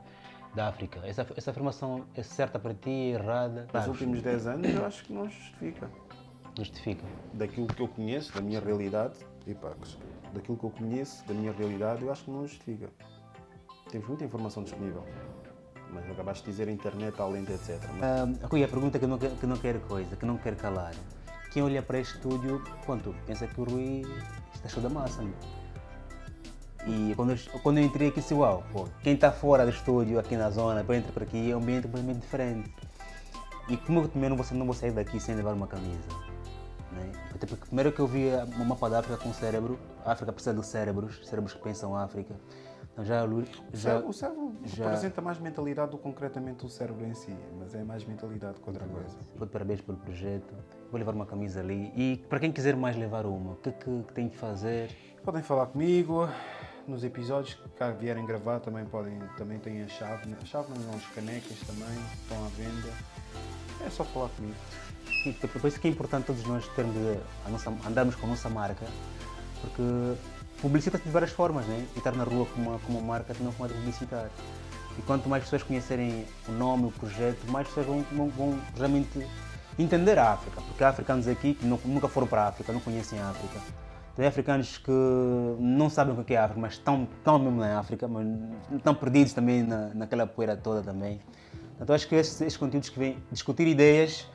Speaker 2: da África. Essa afirmação é certa para ti, é errada?
Speaker 1: Nos últimos 10 anos eu acho que não justifica.
Speaker 2: Justifica.
Speaker 1: Daquilo que eu conheço, da minha realidade, daquilo que eu conheço, da minha realidade, eu acho que não justifica. Temos muita informação disponível. Mas acabaste de dizer a internet, além de etc.
Speaker 2: Rui, a pergunta que não quer calar. Quem olha para este estúdio, quanto pensa que o Rui está show da massa, meu. E quando eu entrei aqui, disse, uau, pô, quem está fora do estúdio, aqui na zona, para entrar por aqui, é um ambiente completamente diferente. E como eu também não vou sair daqui sem levar uma camisa. Né? Até porque primeiro que eu vi o mapa da África com o cérebro, a África precisa de cérebros que pensam a África. Então
Speaker 1: O cérebro representa mais mentalidade do que concretamente o cérebro em si, mas é mais mentalidade que outra coisa.
Speaker 2: Muito parabéns pelo projeto, vou levar uma camisa ali. E para quem quiser mais levar uma, o que tem que fazer?
Speaker 1: Podem falar comigo, nos episódios que cá vierem gravar também têm a chave. A chave não, as canecas também estão à venda. É só falar comigo.
Speaker 2: Sim, por isso que é importante todos nós andarmos com a nossa marca, porque publicita-se de várias formas, né? E estar na rua com uma marca tem uma forma de publicitar. E quanto mais pessoas conhecerem o nome, o projeto, mais pessoas vão realmente entender a África. Porque há africanos aqui que nunca foram para a África, não conhecem a África. Tem africanos que não sabem o que é a África, mas estão mesmo na África, mas estão perdidos também naquela poeira toda também. Então acho que esses conteúdos que vêm discutir ideias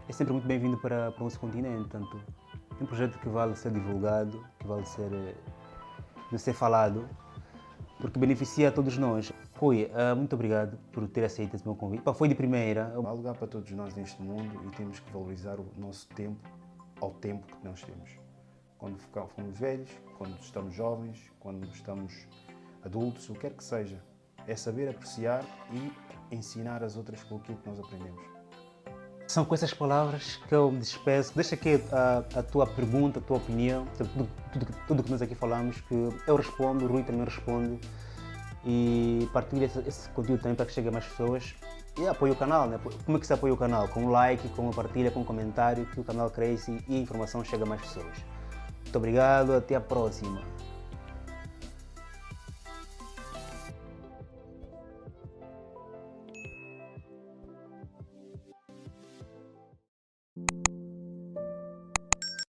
Speaker 2: é sempre muito bem-vindo para o nosso continente. Portanto, é um projeto que vale ser divulgado, que vale ser falado, porque beneficia a todos nós. Rui, muito obrigado por ter aceito esse meu convite. Foi de primeira.
Speaker 1: Há lugar para todos nós neste mundo e temos que valorizar o nosso tempo ao tempo que nós temos. Quando fomos velhos, quando estamos jovens, quando estamos adultos, o que quer que seja. É saber apreciar e ensinar as outras com aquilo que nós aprendemos.
Speaker 2: São com essas palavras que eu me despeço. Deixa aqui a tua pergunta, a tua opinião, tudo que nós aqui falamos, que eu respondo, o Rui também responde. E partilha esse conteúdo também para que chegue a mais pessoas. E apoie o canal, né? Como é que se apoia o canal? Com um like, com uma partilha, com um comentário, que o canal cresce e a informação chega a mais pessoas. Muito obrigado, até a próxima.